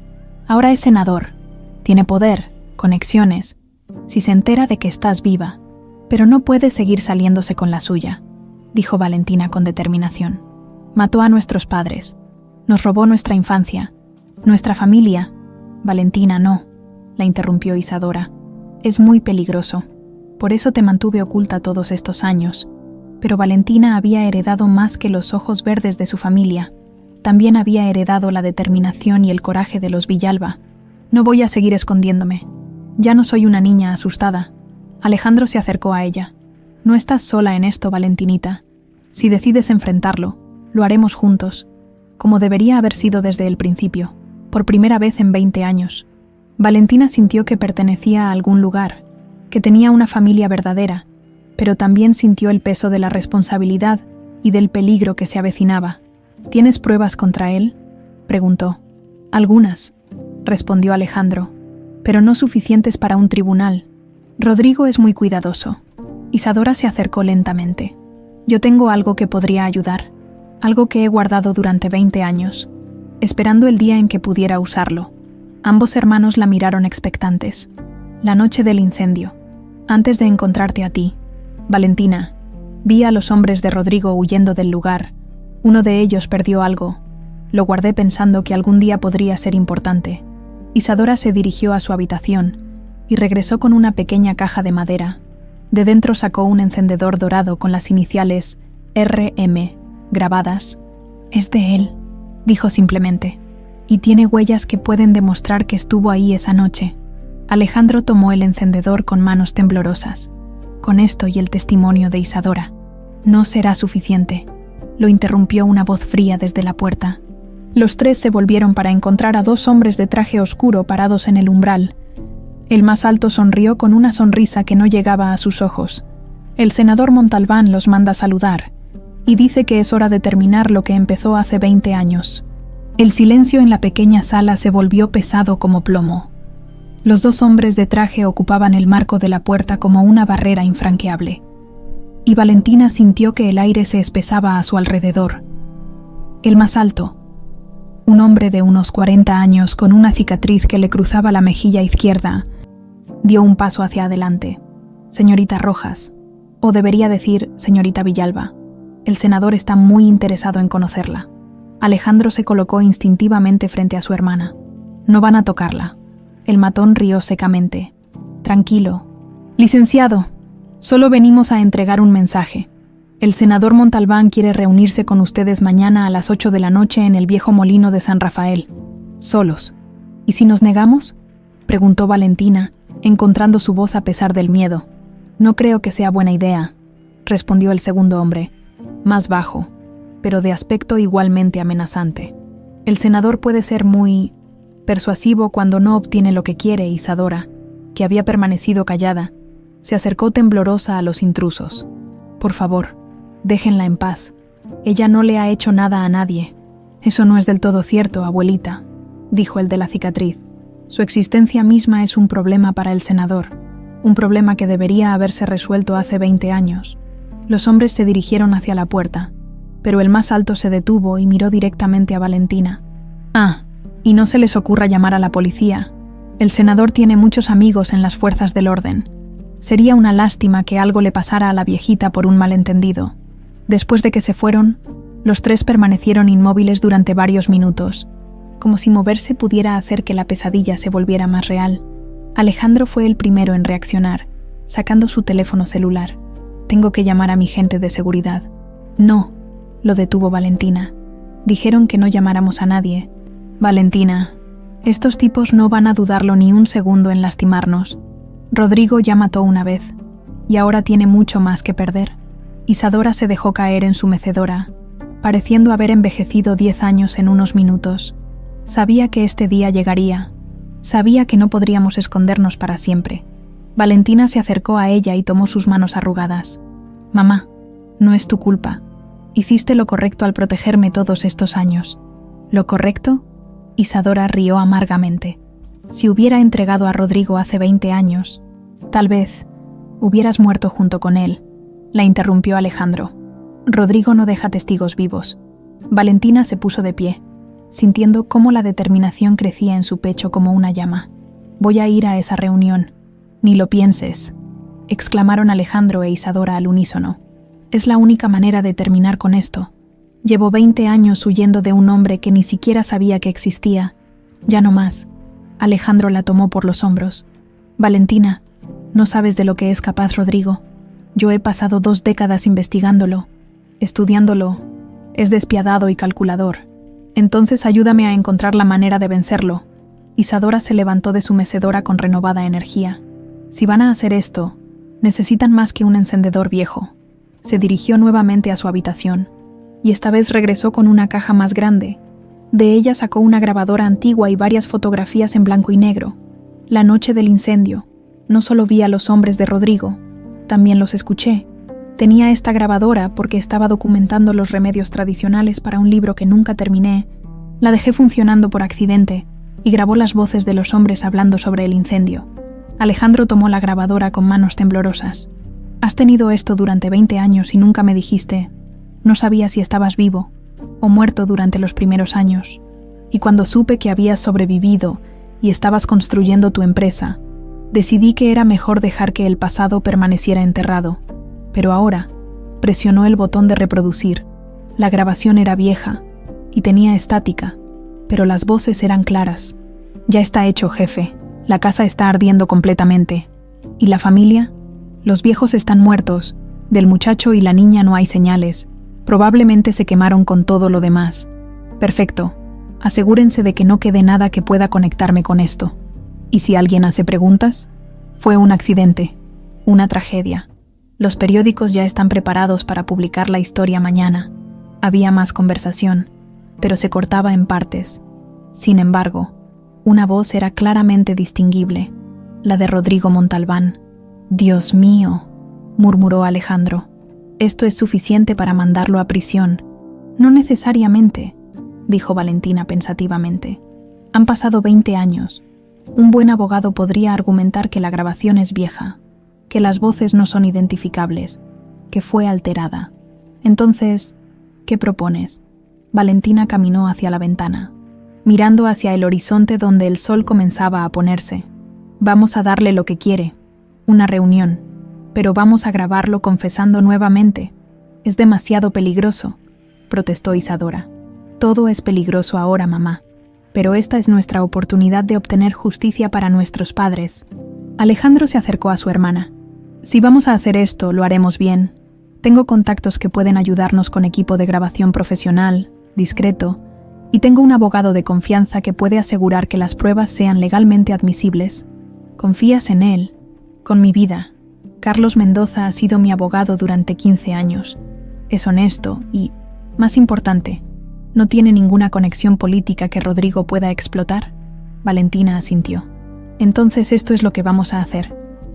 Speaker 1: Ahora es senador, tiene poder, conexiones, si se entera de que estás viva, pero no puede seguir saliéndose con la suya, dijo Valentina con determinación. Mató a nuestros padres, nos robó nuestra infancia, nuestra familia. Valentina, no, la interrumpió Isadora. Es muy peligroso. Por eso te mantuve oculta todos estos años. Pero Valentina había heredado más que los ojos verdes de su familia. También había heredado la determinación y el coraje de los Villalba. No voy a seguir escondiéndome. Ya no soy una niña asustada. Alejandro se acercó a ella. No estás sola en esto, Valentinita. Si decides enfrentarlo, lo haremos juntos, como debería haber sido desde el principio, por primera vez en 20 años. Valentina sintió que pertenecía a algún lugar, que tenía una familia verdadera, pero también sintió el peso de la responsabilidad y del peligro que se avecinaba. ¿Tienes pruebas contra él?, preguntó. Algunas, respondió Alejandro, pero no suficientes para un tribunal. Rodrigo es muy cuidadoso. Isadora se acercó lentamente. Yo tengo algo que podría ayudar, algo que he guardado durante 20 años, esperando el día en que pudiera usarlo. Ambos hermanos la miraron expectantes. La noche del incendio, antes de encontrarte a ti, Valentina, vi a los hombres de Rodrigo huyendo del lugar. Uno de ellos perdió algo. Lo guardé pensando que algún día podría ser importante. Isadora se dirigió a su habitación y regresó con una pequeña caja de madera. De dentro sacó un encendedor dorado con las iniciales RM grabadas. Es de él, dijo simplemente, y tiene huellas que pueden demostrar que estuvo ahí esa noche. Alejandro tomó el encendedor con manos temblorosas. Con esto y el testimonio de Isadora, no será suficiente, lo interrumpió una voz fría desde la puerta. Los tres se volvieron para encontrar a dos hombres de traje oscuro parados en el umbral. El más alto sonrió con una sonrisa que no llegaba a sus ojos. El senador Montalbán los manda saludar, y dice que es hora de terminar lo que empezó hace 20 años. El silencio en la pequeña sala se volvió pesado como plomo. Los dos hombres de traje ocupaban el marco de la puerta como una barrera infranqueable, y Valentina sintió que el aire se espesaba a su alrededor. El más alto, un hombre de unos 40 años con una cicatriz que le cruzaba la mejilla izquierda, dio un paso hacia adelante. Señorita Rojas, o debería decir señorita Villalba, el senador está muy interesado en conocerla. Alejandro se colocó instintivamente frente a su hermana. No van a tocarla. El matón rió secamente. Tranquilo. Licenciado, solo venimos a entregar un mensaje. El senador Montalbán quiere reunirse con ustedes mañana a las 8 de la noche en el viejo molino de San Rafael. Solos. ¿Y si nos negamos?, preguntó Valentina, encontrando su voz a pesar del miedo. No creo que sea buena idea, respondió el segundo hombre, más bajo, pero de aspecto igualmente amenazante. El senador puede ser muy persuasivo cuando no obtiene lo que quiere. Isadora, que había permanecido callada, se acercó temblorosa a los intrusos. Por favor, déjenla en paz. Ella no le ha hecho nada a nadie. Eso no es del todo cierto, abuelita, dijo el de la cicatriz. Su existencia misma es un problema para el senador, un problema que debería haberse resuelto hace 20 años. Los hombres se dirigieron hacia la puerta, pero el más alto se detuvo y miró directamente a Valentina. Y no se les ocurra llamar a la policía. El senador tiene muchos amigos en las fuerzas del orden. Sería una lástima que algo le pasara a la viejita por un malentendido. Después de que se fueron, los tres permanecieron inmóviles durante varios minutos, como si moverse pudiera hacer que la pesadilla se volviera más real. Alejandro fue el primero en reaccionar. sacando su teléfono celular. «Tengo que llamar a mi gente de seguridad». «No», lo detuvo Valentina. «Dijeron que no llamáramos a nadie». «Valentina, estos tipos no van a dudarlo ni un segundo en lastimarnos. Rodrigo ya mató una vez, y ahora tiene mucho más que perder». Isadora se dejó caer en su mecedora, pareciendo haber envejecido 10 años en unos minutos. Sabía que este día llegaría. Sabía que no podríamos escondernos para siempre. Valentina se acercó a ella y tomó sus manos arrugadas. «Mamá, no es tu culpa. Hiciste lo correcto al protegerme todos estos años». «¿Lo correcto?». Isadora rió amargamente. «Si hubiera entregado a Rodrigo hace 20 años, tal vez hubieras muerto junto con él», la interrumpió Alejandro. «Rodrigo no deja testigos vivos». Valentina se puso de pie, sintiendo cómo la determinación crecía en su pecho como una llama. «Voy a ir a esa reunión». «Ni lo pienses», exclamaron Alejandro e Isadora al unísono. «Es la única manera de terminar con esto. Llevo 20 años huyendo de un hombre que ni siquiera sabía que existía. Ya no más». Alejandro la tomó por los hombros. «Valentina, no sabes de lo que es capaz Rodrigo. Yo he pasado 2 décadas investigándolo, estudiándolo. Es despiadado y calculador. Entonces ayúdame a encontrar la manera de vencerlo». Isadora se levantó de su mecedora con renovada energía. «Si van a hacer esto, necesitan más que un encendedor viejo». Se dirigió nuevamente a su habitación, y esta vez regresó con una caja más grande. De ella sacó una grabadora antigua y varias fotografías en blanco y negro. La noche del incendio, no solo vi a los hombres de Rodrigo, también los escuché. Tenía esta grabadora porque estaba documentando los remedios tradicionales para un libro que nunca terminé. La dejé funcionando por accidente y grabó las voces de los hombres hablando sobre el incendio. Alejandro tomó la grabadora con manos temblorosas. «Has tenido esto durante 20 años y nunca me dijiste. No sabía si estabas vivo o muerto durante los primeros años. Y cuando supe que habías sobrevivido y estabas construyendo tu empresa, decidí que era mejor dejar que el pasado permaneciera enterrado. Pero ahora», presionó el botón de reproducir. La grabación era vieja y tenía estática, pero las voces eran claras. «Ya está hecho, jefe. La casa está ardiendo completamente. ¿Y la familia? Los viejos están muertos. Del muchacho y la niña no hay señales. Probablemente se quemaron con todo lo demás. Perfecto. Asegúrense de que no quede nada que pueda conectarme con esto. ¿Y si alguien hace preguntas? Fue un accidente. Una tragedia. Los periódicos ya están preparados para publicar la historia mañana». Había más conversación, pero se cortaba en partes. Sin embargo, una voz era claramente distinguible, la de Rodrigo Montalbán. «Dios mío», murmuró Alejandro. «Esto es suficiente para mandarlo a prisión». «No necesariamente», dijo Valentina pensativamente. «Han pasado 20 años. Un buen abogado podría argumentar que la grabación es vieja, que las voces no son identificables, que fue alterada. Entonces, ¿qué propones?». Valentina caminó hacia la ventana, mirando hacia el horizonte donde el sol comenzaba a ponerse. «Vamos a darle lo que quiere, una reunión, pero vamos a grabarlo confesando nuevamente. Es demasiado peligroso», protestó Isadora. «Todo es peligroso ahora, mamá, pero esta es nuestra oportunidad de obtener justicia para nuestros padres». Alejandro se acercó a su hermana. «Si vamos a hacer esto, lo haremos bien. Tengo contactos que pueden ayudarnos con equipo de grabación profesional, discreto, y tengo un abogado de confianza que puede asegurar que las pruebas sean legalmente admisibles. ¿Confías en él?». «Con mi vida. Carlos Mendoza ha sido mi abogado durante 15 años. Es honesto y, más importante, no tiene ninguna conexión política que Rodrigo pueda explotar». Valentina asintió. «Entonces esto es lo que vamos a hacer.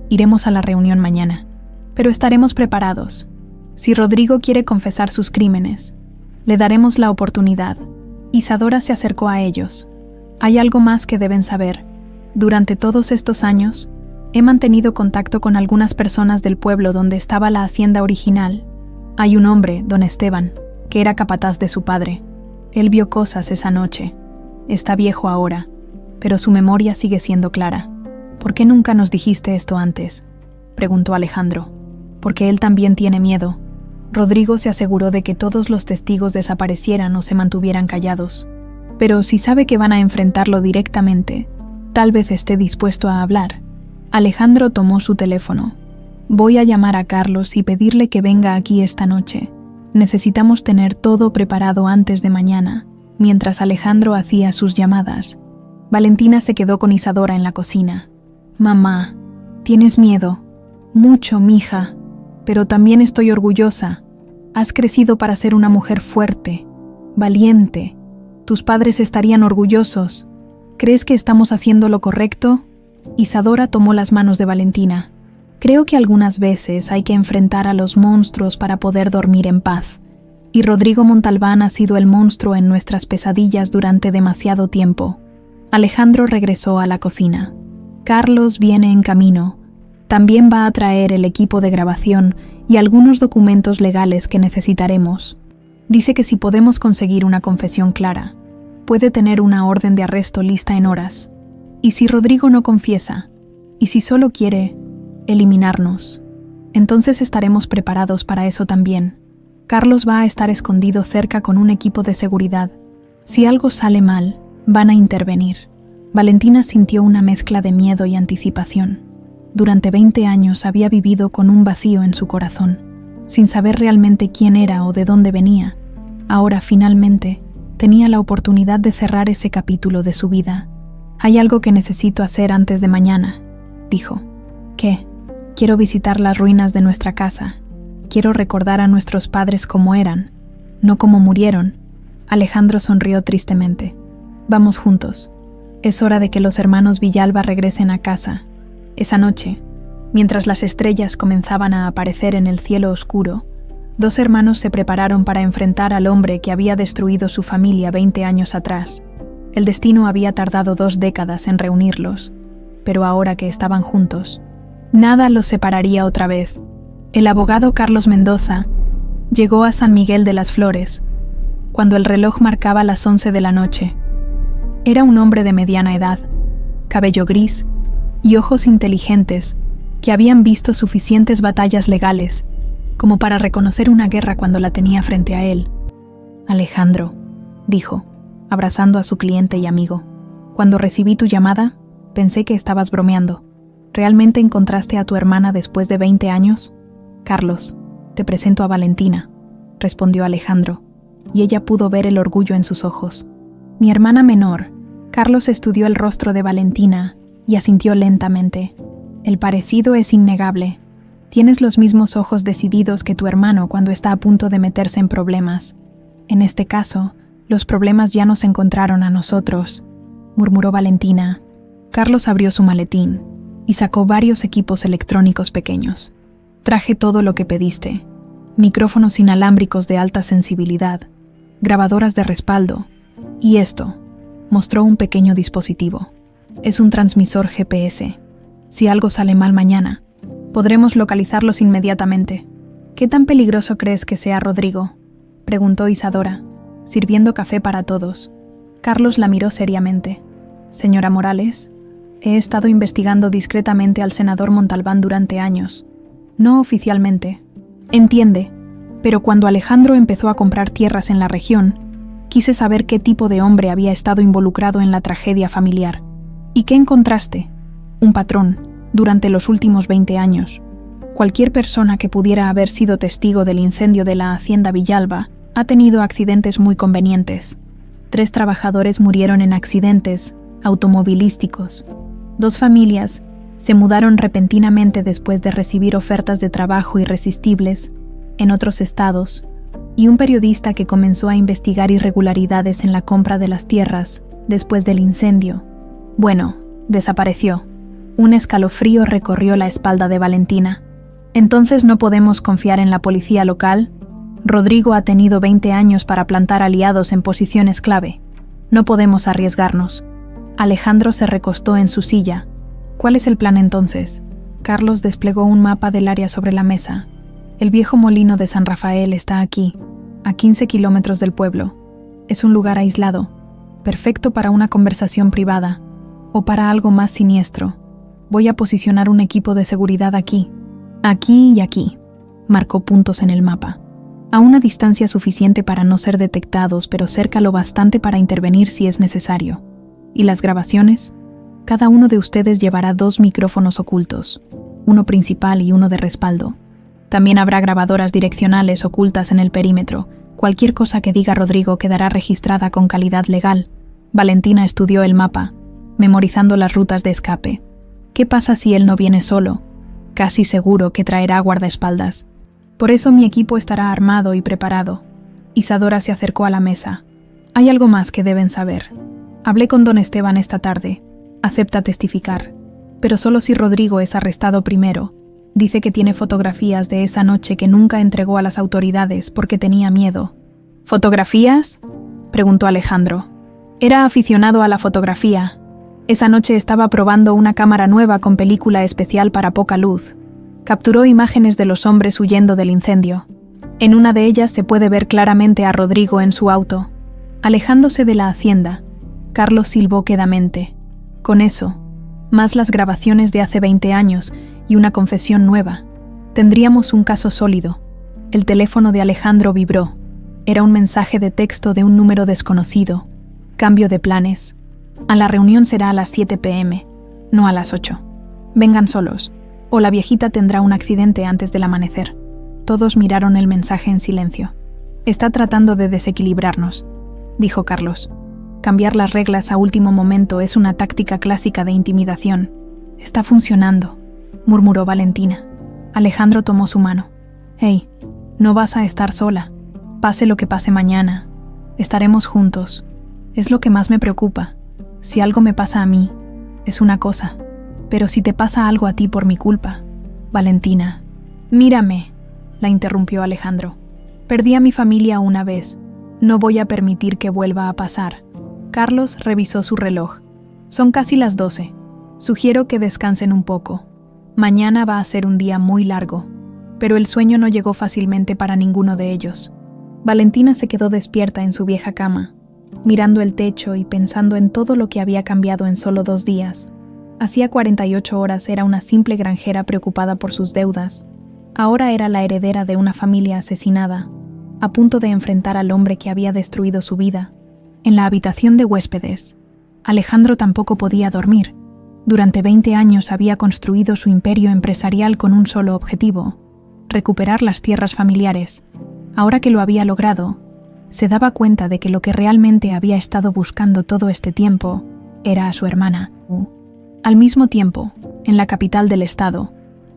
Speaker 1: Iremos a la reunión mañana. Pero estaremos preparados. Si Rodrigo quiere confesar sus crímenes, le daremos la oportunidad». Isadora se acercó a ellos. «Hay algo más que deben saber. Durante todos estos años, he mantenido contacto con algunas personas del pueblo donde estaba la hacienda original. Hay un hombre, don Esteban, que era capataz de su padre. Él vio cosas esa noche. Está viejo ahora, pero su memoria sigue siendo clara. ¿Por qué nunca nos dijiste esto antes?», preguntó Alejandro. «Porque él también tiene miedo». Rodrigo se aseguró de que todos los testigos desaparecieran o se mantuvieran callados. «Pero si sabe que van a enfrentarlo directamente, tal vez esté dispuesto a hablar». Alejandro tomó su teléfono. Voy a llamar a Carlos y pedirle que venga aquí esta noche. Necesitamos tener todo preparado antes de mañana. Mientras Alejandro hacía sus llamadas, Valentina se quedó con Isadora en la cocina. Mamá, ¿tienes miedo? Mucho, mija, pero también estoy orgullosa. Has crecido para ser una mujer fuerte, valiente. Tus padres estarían orgullosos. ¿Crees que estamos haciendo lo correcto? Isadora tomó las manos de Valentina. Creo que algunas veces hay que enfrentar a los monstruos para poder dormir en paz. Y Rodrigo Montalbán ha sido el monstruo en nuestras pesadillas durante demasiado tiempo. Alejandro regresó a la cocina. Carlos viene en camino. También va a traer el equipo de grabación y algunos documentos legales que necesitaremos. Dice que si podemos conseguir una confesión clara, puede tener una orden de arresto lista en horas. Y si Rodrigo no confiesa, y si solo quiere eliminarnos, entonces estaremos preparados para eso también. Carlos va a estar escondido cerca con un equipo de seguridad. Si algo sale mal, van a intervenir. Valentina sintió una mezcla de miedo y anticipación. Durante 20 años había vivido con un vacío en su corazón, sin saber realmente quién era o de dónde venía. Ahora, finalmente, tenía la oportunidad de cerrar ese capítulo de su vida. «Hay algo que necesito hacer antes de mañana», dijo. «¿Qué? Quiero visitar las ruinas de nuestra casa. Quiero recordar a nuestros padres como eran, no como murieron». Alejandro sonrió tristemente. «Vamos juntos. Es hora de que los hermanos Villalba regresen a casa». Esa noche, mientras las estrellas comenzaban a aparecer en el cielo oscuro, 2 hermanos se prepararon para enfrentar al hombre que había destruido su familia 20 años atrás. El destino había tardado 2 décadas en reunirlos, pero ahora que estaban juntos, nada los separaría otra vez. El abogado Carlos Mendoza llegó a San Miguel de las Flores, cuando el reloj marcaba las 11 de la noche. Era un hombre de mediana edad, cabello gris y ojos inteligentes que habían visto suficientes batallas legales como para reconocer una guerra cuando la tenía frente a él. «Alejandro», dijo, abrazando a su cliente y amigo, «cuando recibí tu llamada, pensé que estabas bromeando. ¿Realmente encontraste a tu hermana después de 20 años? Carlos, te presento a Valentina», respondió Alejandro, y ella pudo ver el orgullo en sus ojos. «Mi hermana menor». Carlos estudió el rostro de Valentina y asintió lentamente. «El parecido es innegable. Tienes los mismos ojos decididos que tu hermano cuando está a punto de meterse en problemas. En este caso, los problemas ya nos encontraron a nosotros», murmuró Valentina. Carlos abrió su maletín y sacó varios equipos electrónicos pequeños. «Traje todo lo que pediste. Micrófonos inalámbricos de alta sensibilidad, grabadoras de respaldo, y esto», mostró un pequeño dispositivo. «Es un transmisor GPS. Si algo sale mal mañana, podremos localizarlos inmediatamente». «¿Qué tan peligroso crees que sea Rodrigo?», preguntó Isadora, sirviendo café para todos. Carlos la miró seriamente. «Señora Morales, he estado investigando discretamente al senador Montalbán durante años. No oficialmente. Entiende, pero cuando Alejandro empezó a comprar tierras en la región, quise saber qué tipo de hombre había estado involucrado en la tragedia familiar. ¿Y qué encontraste? Un patrón, durante los últimos 20 años. Cualquier persona que pudiera haber sido testigo del incendio de la hacienda Villalba ha tenido accidentes muy convenientes. 3 trabajadores murieron en accidentes automovilísticos. 2 familias se mudaron repentinamente después de recibir ofertas de trabajo irresistibles en otros estados, y un periodista que comenzó a investigar irregularidades en la compra de las tierras después del incendio. Bueno, desapareció. Un escalofrío recorrió la espalda de Valentina. «¿Entonces no podemos confiar en la policía local? Rodrigo ha tenido 20 años para plantar aliados en posiciones clave. No podemos arriesgarnos». Alejandro se recostó en su silla. «¿Cuál es el plan entonces?». Carlos desplegó un mapa del área sobre la mesa. «El viejo molino de San Rafael está aquí, a 15 kilómetros del pueblo. Es un lugar aislado, perfecto para una conversación privada, o para algo más siniestro. Voy a posicionar un equipo de seguridad aquí y aquí», marcó puntos en el mapa. «A una distancia suficiente para no ser detectados, pero cerca lo bastante para intervenir si es necesario. ¿Y las grabaciones? Cada uno de ustedes llevará 2 micrófonos ocultos. uno principal y uno de respaldo. También habrá grabadoras direccionales ocultas en el perímetro. Cualquier cosa que diga Rodrigo quedará registrada con calidad legal. Valentina estudió el mapa, memorizando las rutas de escape. ¿Qué pasa si él no viene solo? Casi seguro que traerá guardaespaldas. Por eso mi equipo estará armado y preparado. Isadora se acercó a la mesa. Hay algo más que deben saber. Hablé con don Esteban esta tarde. Acepta testificar, pero solo si Rodrigo es arrestado primero. Dice que tiene fotografías de esa noche que nunca entregó a las autoridades porque tenía miedo. ¿Fotografías?, preguntó Alejandro. Era aficionado a la fotografía. Esa noche estaba probando una cámara nueva con película especial para poca luz. Capturó imágenes de los hombres huyendo del incendio. En una de ellas se puede ver claramente a Rodrigo en su auto. Alejándose de la hacienda, Carlos silbó quedamente. Con eso, más las grabaciones de hace 20 años y una confesión nueva, tendríamos un caso sólido. El teléfono de Alejandro vibró. Era un mensaje de texto de un número desconocido. Cambio de planes. A la reunión será a las 7 p.m., no a las 8. Vengan solos, o la viejita tendrá un accidente antes del amanecer. Todos miraron el mensaje en silencio. Está tratando de desequilibrarnos, dijo Carlos. Cambiar las reglas a último momento es una táctica clásica de intimidación. Está funcionando, murmuró Valentina. Alejandro tomó su mano. Hey, no vas a estar sola. Pase lo que pase mañana. Estaremos juntos. Es lo que más me preocupa. Si algo me pasa a mí, es una cosa. Pero si te pasa algo a ti por mi culpa... Valentina. Mírame, la interrumpió Alejandro. Perdí a mi familia una vez. No voy a permitir que vuelva a pasar. Carlos revisó su reloj. Son casi las 12. Sugiero que descansen un poco. Mañana va a ser un día muy largo. Pero el sueño no llegó fácilmente para ninguno de ellos. Valentina se quedó despierta en su vieja cama, mirando el techo y pensando en todo lo que había cambiado en solo 2 días. Hacía 48 horas era una simple granjera preocupada por sus deudas. Ahora era la heredera de una familia asesinada, a punto de enfrentar al hombre que había destruido su vida. En la habitación de huéspedes, Alejandro tampoco podía dormir. Durante 20 años había construido su imperio empresarial con un solo objetivo: recuperar las tierras familiares. Ahora que lo había logrado, se daba cuenta de que lo que realmente había estado buscando todo este tiempo era a su hermana. Al mismo tiempo, en la capital del estado,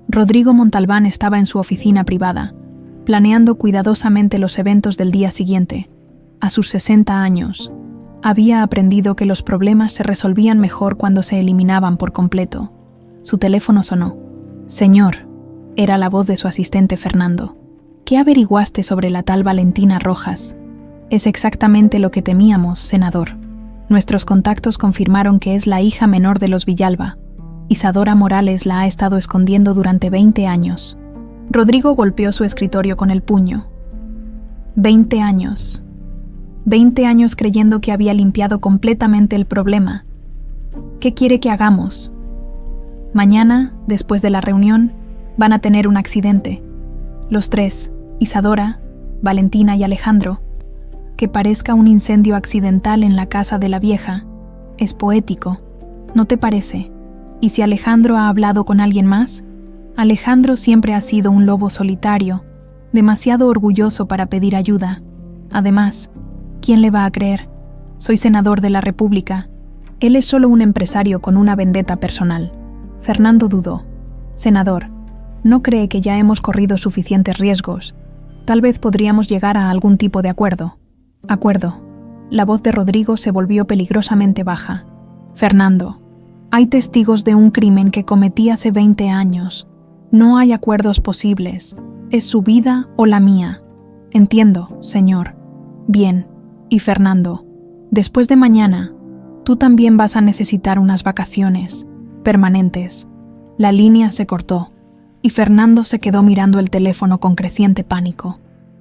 Speaker 1: Rodrigo Montalbán estaba en su oficina privada, planeando cuidadosamente los eventos del día siguiente. A sus 60 años, había aprendido que los problemas se resolvían mejor cuando se eliminaban por completo. Su teléfono sonó. «Señor», era la voz de su asistente Fernando. «¿Qué averiguaste sobre la tal Valentina Rojas?» «Es exactamente lo que temíamos, senador. Nuestros contactos confirmaron que es la hija menor de los Villalba. Isadora Morales la ha estado escondiendo durante 20 años». Rodrigo golpeó su escritorio con el puño. 20 años. 20 años creyendo que había limpiado completamente el problema. ¿Qué quiere que hagamos? Mañana, después de la reunión, van a tener un accidente. Los 3, Isadora, Valentina y Alejandro. Que parezca un incendio accidental en la casa de la vieja. Es poético, ¿no te parece? ¿Y si Alejandro ha hablado con alguien más? Alejandro siempre ha sido un lobo solitario, demasiado orgulloso para pedir ayuda. Además, ¿quién le va a creer? Soy senador de la República. Él es solo un empresario con una vendetta personal. Fernando dudó. Senador, ¿no cree que ya hemos corrido suficientes riesgos? Tal vez podríamos llegar a algún tipo de acuerdo. Acuerdo. La voz de Rodrigo se volvió peligrosamente baja. Fernando, hay testigos de un crimen que cometí hace 20 años. No hay acuerdos posibles. Es su vida o la mía. Entiendo, señor. Bien. Y Fernando, después de mañana, tú también vas a necesitar unas vacaciones permanentes. La línea se cortó y Fernando se quedó mirando el teléfono con creciente pánico.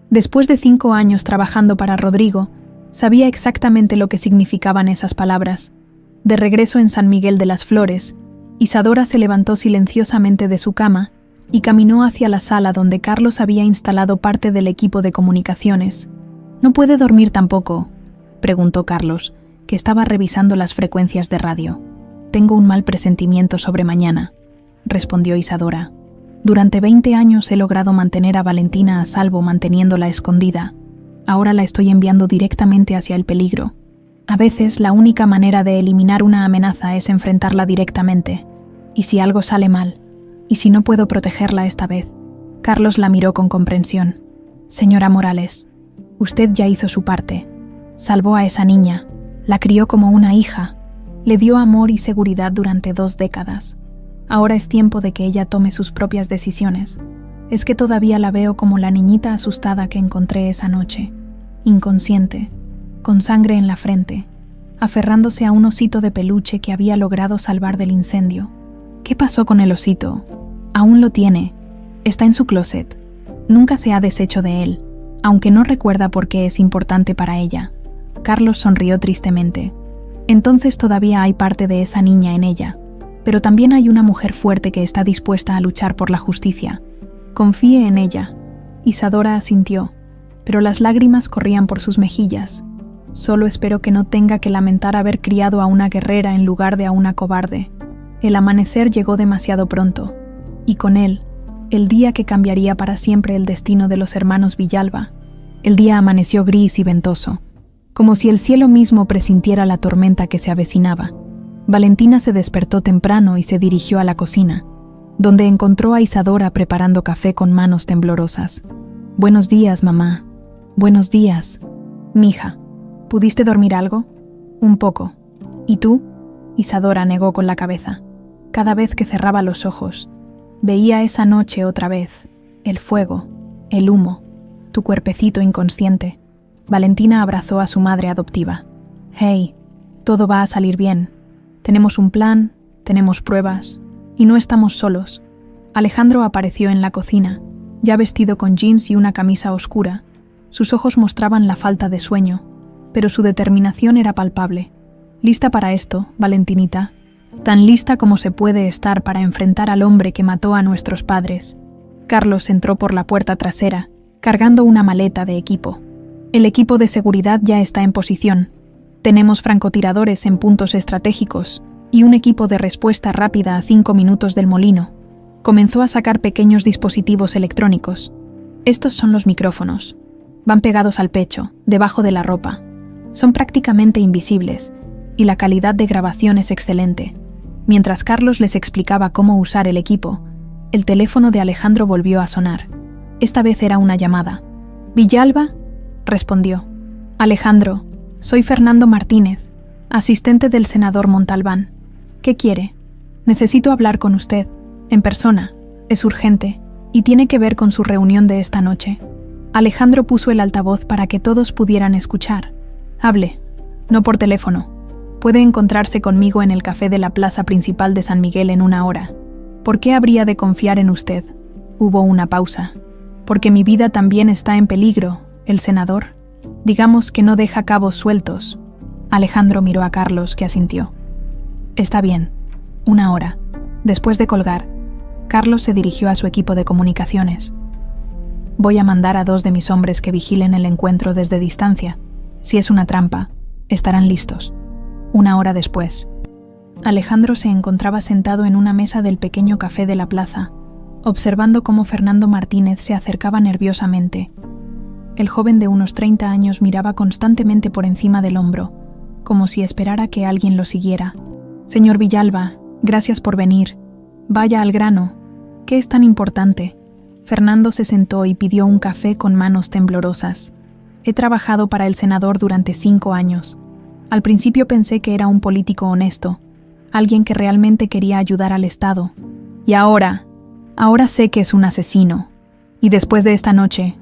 Speaker 1: Después de 5 años trabajando para Rodrigo, sabía exactamente lo que significaban esas palabras. De regreso en San Miguel de las Flores, Isadora se levantó silenciosamente de su cama y caminó hacia la sala donde Carlos había instalado parte del equipo de comunicaciones. «¿No puede dormir tampoco?», preguntó Carlos, que estaba revisando las frecuencias de radio. «Tengo un mal presentimiento sobre mañana». respondió Isadora. Durante 20 años he logrado mantener a Valentina a salvo manteniéndola escondida. Ahora la estoy enviando directamente hacia el peligro. A veces la única manera de eliminar una amenaza es enfrentarla directamente. ¿Y si algo sale mal? ¿Y si no puedo protegerla esta vez? Carlos la miró con comprensión. Señora Morales, usted ya hizo su parte. Salvó a esa niña, la crió como una hija, le dio amor y seguridad durante 2 décadas. Ahora es tiempo de que ella tome sus propias decisiones. Es que todavía la veo como la niñita asustada que encontré esa noche, inconsciente, con sangre en la frente, aferrándose a un osito de peluche que había logrado salvar del incendio. ¿Qué pasó con el osito? Aún lo tiene. Está en su closet. Nunca se ha deshecho de él, aunque no recuerda por qué es importante para ella. Carlos sonrió tristemente. Entonces todavía hay parte de esa niña en ella, pero también hay una mujer fuerte que está dispuesta a luchar por la justicia. Confíe en ella. Isadora asintió, pero las lágrimas corrían por sus mejillas. Solo espero que no tenga que lamentar haber criado a una guerrera en lugar de a una cobarde. El amanecer llegó demasiado pronto, y con él, el día que cambiaría para siempre el destino de los hermanos Villalba. El día amaneció gris y ventoso, como si el cielo mismo presintiera la tormenta que se avecinaba. Valentina se despertó temprano y se dirigió a la cocina, donde encontró a Isadora preparando café con manos temblorosas. «Buenos días, mamá. Buenos días. Mija, ¿pudiste dormir algo?» «Un poco. ¿Y tú?» Isadora negó con la cabeza. Cada vez que cerraba los ojos, veía esa noche otra vez, el fuego, el humo, tu cuerpecito inconsciente. Valentina abrazó a su madre adoptiva. «Hey, todo va a salir bien. Tenemos un plan, tenemos pruebas, y no estamos solos». Alejandro apareció en la cocina, ya vestido con jeans y una camisa oscura. Sus ojos mostraban la falta de sueño, pero su determinación era palpable. «¿Lista para esto, Valentinita?» «Tan lista como se puede estar para enfrentar al hombre que mató a nuestros padres». Carlos entró por la puerta trasera, cargando una maleta de equipo. «El equipo de seguridad ya está en posición. Tenemos francotiradores en puntos estratégicos y un equipo de respuesta rápida a 5 minutos del molino». Comenzó a sacar pequeños dispositivos electrónicos. «Estos son los micrófonos. Van pegados al pecho, debajo de la ropa. Son prácticamente invisibles, y la calidad de grabación es excelente». Mientras Carlos les explicaba cómo usar el equipo, el teléfono de Alejandro volvió a sonar. Esta vez era una llamada. «¿Villalba?» respondió. «Alejandro, soy Fernando Martínez, asistente del senador Montalbán. ¿Qué quiere? Necesito hablar con usted, en persona. Es urgente, y tiene que ver con su reunión de esta noche». Alejandro puso el altavoz para que todos pudieran escuchar. «Hable, no por teléfono. Puede encontrarse conmigo en el café de la plaza principal de San Miguel en 1 hora. ¿Por qué habría de confiar en usted?» Hubo una pausa. «Porque mi vida también está en peligro, el senador. Digamos que no deja cabos sueltos». Alejandro miró a Carlos, que asintió. «Está bien. 1 hora». Después de colgar, Carlos se dirigió a su equipo de comunicaciones. «Voy a mandar a 2 de mis hombres que vigilen el encuentro desde distancia. Si es una trampa, estarán listos». 1 hora después, Alejandro se encontraba sentado en una mesa del pequeño café de la plaza, observando cómo Fernando Martínez se acercaba nerviosamente. El joven de unos 30 años miraba constantemente por encima del hombro, como si esperara que alguien lo siguiera. «Señor Villalba, gracias por venir. Vaya al grano. ¿Qué es tan importante?» Fernando se sentó y pidió un café con manos temblorosas. «He trabajado para el senador durante 5 años. Al principio pensé que era un político honesto, alguien que realmente quería ayudar al Estado. Y ahora sé que es un asesino. Y después de esta noche,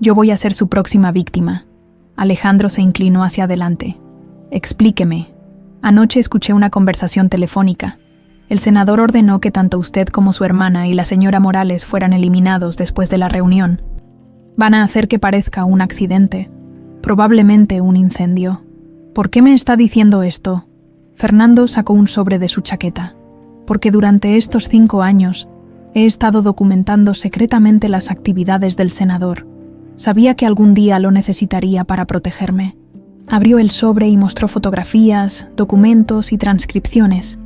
Speaker 1: yo voy a ser su próxima víctima». Alejandro se inclinó hacia adelante. «Explíqueme. Anoche escuché una conversación telefónica. El senador ordenó que tanto usted como su hermana y la señora Morales fueran eliminados después de la reunión. Van a hacer que parezca un accidente, probablemente un incendio. ¿Por qué me está diciendo esto?» Fernando sacó un sobre de su chaqueta. «Porque durante estos 5 años he estado documentando secretamente las actividades del senador. Sabía que algún día lo necesitaría para protegerme». Abrió el sobre y mostró fotografías, documentos y transcripciones.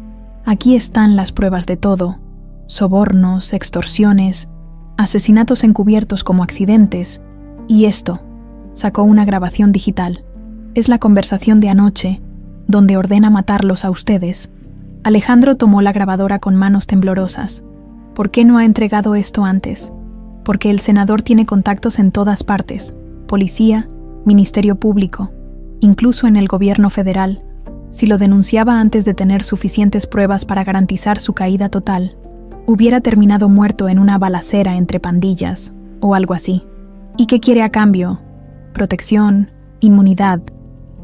Speaker 1: «Aquí están las pruebas de todo. sobornos, extorsiones, asesinatos encubiertos como accidentes, y esto, sacó una grabación digital. Es la conversación de anoche, donde ordena matarlos a ustedes. Alejandro tomó la grabadora con manos temblorosas. ¿Por qué no ha entregado esto antes? Porque el senador tiene contactos en todas partes, policía, ministerio público, incluso en el gobierno federal. Si lo denunciaba antes de tener suficientes pruebas para garantizar su caída total, hubiera terminado muerto en una balacera entre pandillas, o algo así. ¿Y qué quiere a cambio? Protección, inmunidad,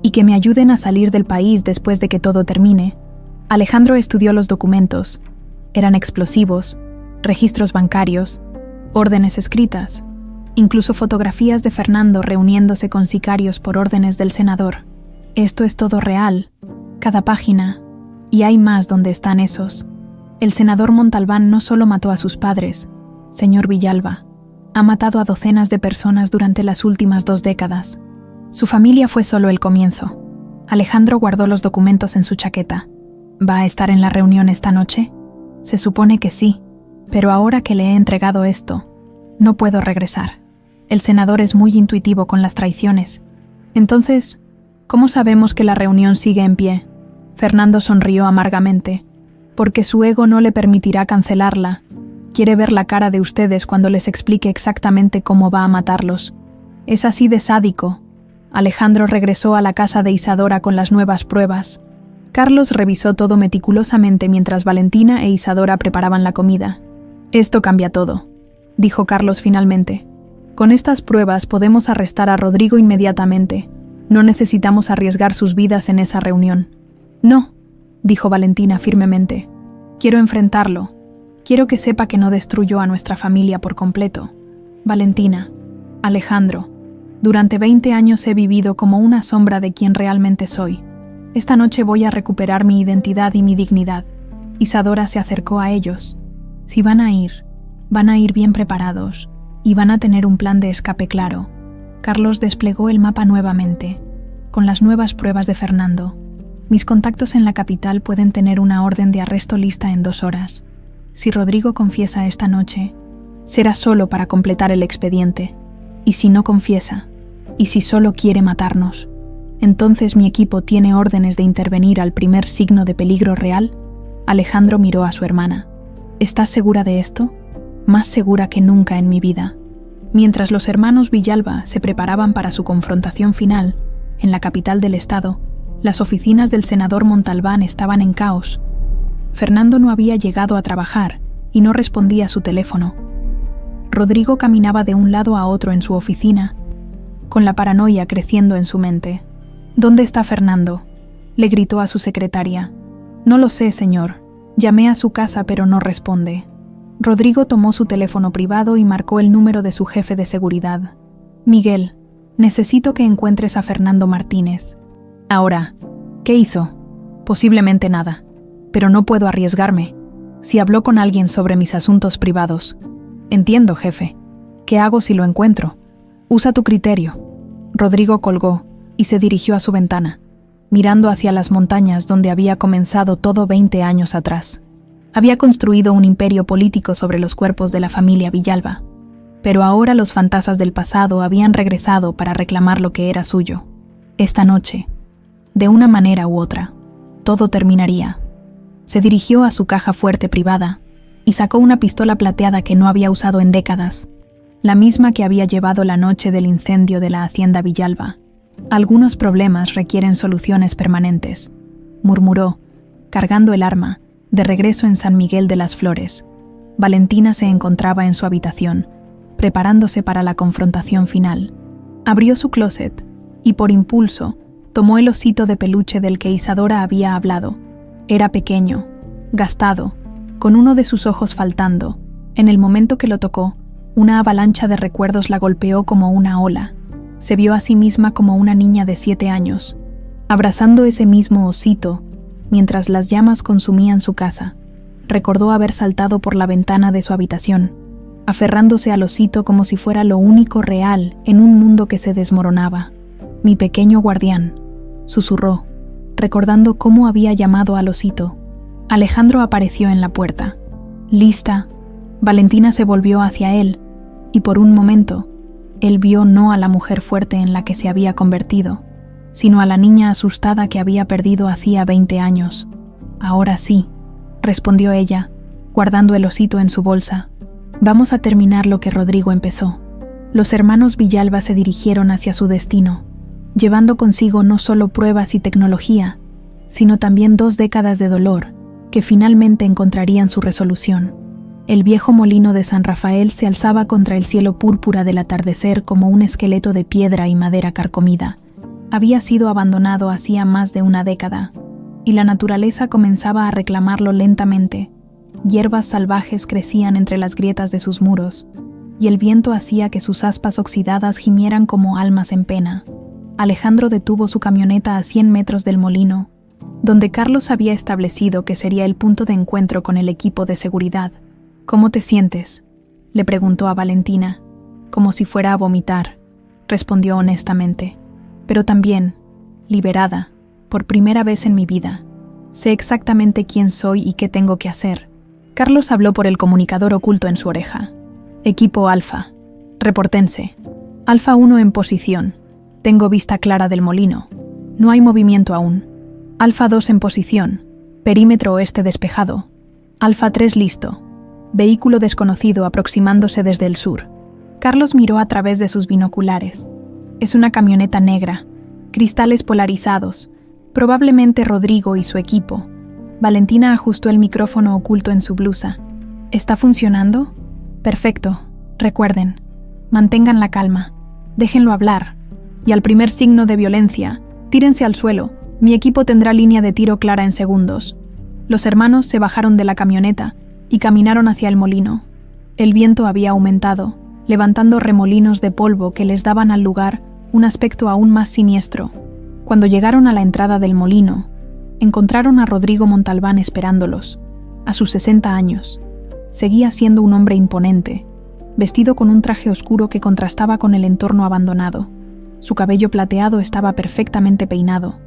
Speaker 1: y que me ayuden a salir del país después de que todo termine. Alejandro estudió los documentos. Eran explosivos, registros bancarios, órdenes escritas, incluso fotografías de Fernando reuniéndose con sicarios por órdenes del senador. Esto es todo real, cada página, y hay más donde están esos. El senador Montalbán no solo mató a sus padres, señor Villalba, ha matado a docenas de personas durante las últimas 2 décadas. Su familia fue solo el comienzo. Alejandro guardó los documentos en su chaqueta. ¿Va a estar en la reunión esta noche? Se supone que sí, pero ahora que le he entregado esto, no puedo regresar. El senador es muy intuitivo con las traiciones. Entonces, ¿cómo sabemos que la reunión sigue en pie? Fernando sonrió amargamente. Porque su ego no le permitirá cancelarla. Quiere ver la cara de ustedes cuando les explique exactamente cómo va a matarlos. Es así de sádico. Alejandro regresó a la casa de Isadora con las nuevas pruebas. Carlos revisó todo meticulosamente mientras Valentina e Isadora preparaban la comida. Esto cambia todo, dijo Carlos finalmente. Con estas pruebas podemos arrestar a Rodrigo inmediatamente. No necesitamos arriesgar sus vidas en esa reunión. No, dijo Valentina firmemente. Quiero enfrentarlo. Quiero que sepa que no destruyó a nuestra familia por completo. Valentina, Alejandro, durante 20 años he vivido como una sombra de quien realmente soy. Esta noche voy a recuperar mi identidad y mi dignidad. Isadora se acercó a ellos. Si van a ir bien preparados y van a tener un plan de escape claro. Carlos desplegó el mapa nuevamente, con las nuevas pruebas de Fernando. Mis contactos en la capital pueden tener una orden de arresto lista en 2 horas. Si Rodrigo confiesa esta noche, será solo para completar el expediente. Y si no confiesa, y si solo quiere matarnos, entonces mi equipo tiene órdenes de intervenir al primer signo de peligro real. Alejandro miró a su hermana. ¿Estás segura de esto? Más segura que nunca en mi vida. Mientras los hermanos Villalba se preparaban para su confrontación final, en la capital del estado, las oficinas del senador Montalbán estaban en caos. Fernando no había llegado a trabajar y no respondía a su teléfono. Rodrigo caminaba de un lado a otro en su oficina, con la paranoia creciendo en su mente. ¿Dónde está Fernando?, le gritó a su secretaria. No lo sé, señor. Llamé a su casa pero no responde. Rodrigo tomó su teléfono privado y marcó el número de su jefe de seguridad. Miguel, necesito que encuentres a Fernando Martínez. Ahora, ¿qué hizo? Posiblemente nada, pero no puedo arriesgarme. Si habló con alguien sobre mis asuntos privados. Entiendo, jefe. ¿Qué hago si lo encuentro? Usa tu criterio. Rodrigo colgó y se dirigió a su ventana, mirando hacia las montañas donde había comenzado todo 20 años atrás. Había construido un imperio político sobre los cuerpos de la familia Villalba, pero ahora los fantasmas del pasado habían regresado para reclamar lo que era suyo. Esta noche, de una manera u otra, todo terminaría. Se dirigió a su caja fuerte privada y sacó una pistola plateada que no había usado en décadas, la misma que había llevado la noche del incendio de la hacienda Villalba. Algunos problemas requieren soluciones permanentes, murmuró, cargando el arma, de regreso en San Miguel de las Flores. Valentina se encontraba en su habitación, preparándose para la confrontación final. Abrió su closet y, por impulso, tomó el osito de peluche del que Isadora había hablado. Era pequeño, gastado, con uno de sus ojos faltando. En el momento que lo tocó, una avalancha de recuerdos la golpeó como una ola. Se vio a sí misma como una niña de 7 años, abrazando ese mismo osito, mientras las llamas consumían su casa. Recordó haber saltado por la ventana de su habitación, aferrándose al osito como si fuera lo único real en un mundo que se desmoronaba. Mi pequeño guardián, susurró, recordando cómo había llamado al osito. Alejandro apareció en la puerta. Lista. Valentina se volvió hacia él, y por un momento, él vio no a la mujer fuerte en la que se había convertido, sino a la niña asustada que había perdido hacía 20 años. Ahora sí, respondió ella, guardando el osito en su bolsa. Vamos a terminar lo que Rodrigo empezó. Los hermanos Villalba se dirigieron hacia su destino, llevando consigo no solo pruebas y tecnología, sino también 2 décadas de dolor, que finalmente encontrarían su resolución. El viejo molino de San Rafael se alzaba contra el cielo púrpura del atardecer como un esqueleto de piedra y madera carcomida. Había sido abandonado hacía más de una década, y la naturaleza comenzaba a reclamarlo lentamente. Hierbas salvajes crecían entre las grietas de sus muros, y el viento hacía que sus aspas oxidadas gimieran como almas en pena. Alejandro detuvo su camioneta a 100 metros del molino, donde Carlos había establecido que sería el punto de encuentro con el equipo de seguridad. «¿Cómo te sientes?», le preguntó a Valentina. «Como si fuera a vomitar», respondió honestamente. «Pero también, liberada, por primera vez en mi vida. Sé exactamente quién soy y qué tengo que hacer». Carlos habló por el comunicador oculto en su oreja. «Equipo Alfa. Repórtense. Alfa 1 en posición. Tengo vista clara del molino. No hay movimiento aún. Alfa 2 en posición. Perímetro oeste despejado. Alfa 3 listo. Vehículo desconocido aproximándose desde el sur». Carlos miró a través de sus binoculares. Es una camioneta negra, cristales polarizados, probablemente Rodrigo y su equipo. Valentina ajustó el micrófono oculto en su blusa. ¿Está funcionando? Perfecto. Recuerden, mantengan la calma. Déjenlo hablar. Y al primer signo de violencia, tírense al suelo. Mi equipo tendrá línea de tiro clara en segundos. Los hermanos se bajaron de la camioneta y caminaron hacia el molino. El viento había aumentado, levantando remolinos de polvo que les daban al lugar un aspecto aún más siniestro. Cuando llegaron a la entrada del molino, encontraron a Rodrigo Montalbán esperándolos. A sus 60 años, seguía siendo un hombre imponente, vestido con un traje oscuro que contrastaba con el entorno abandonado. Su cabello plateado estaba perfectamente peinado,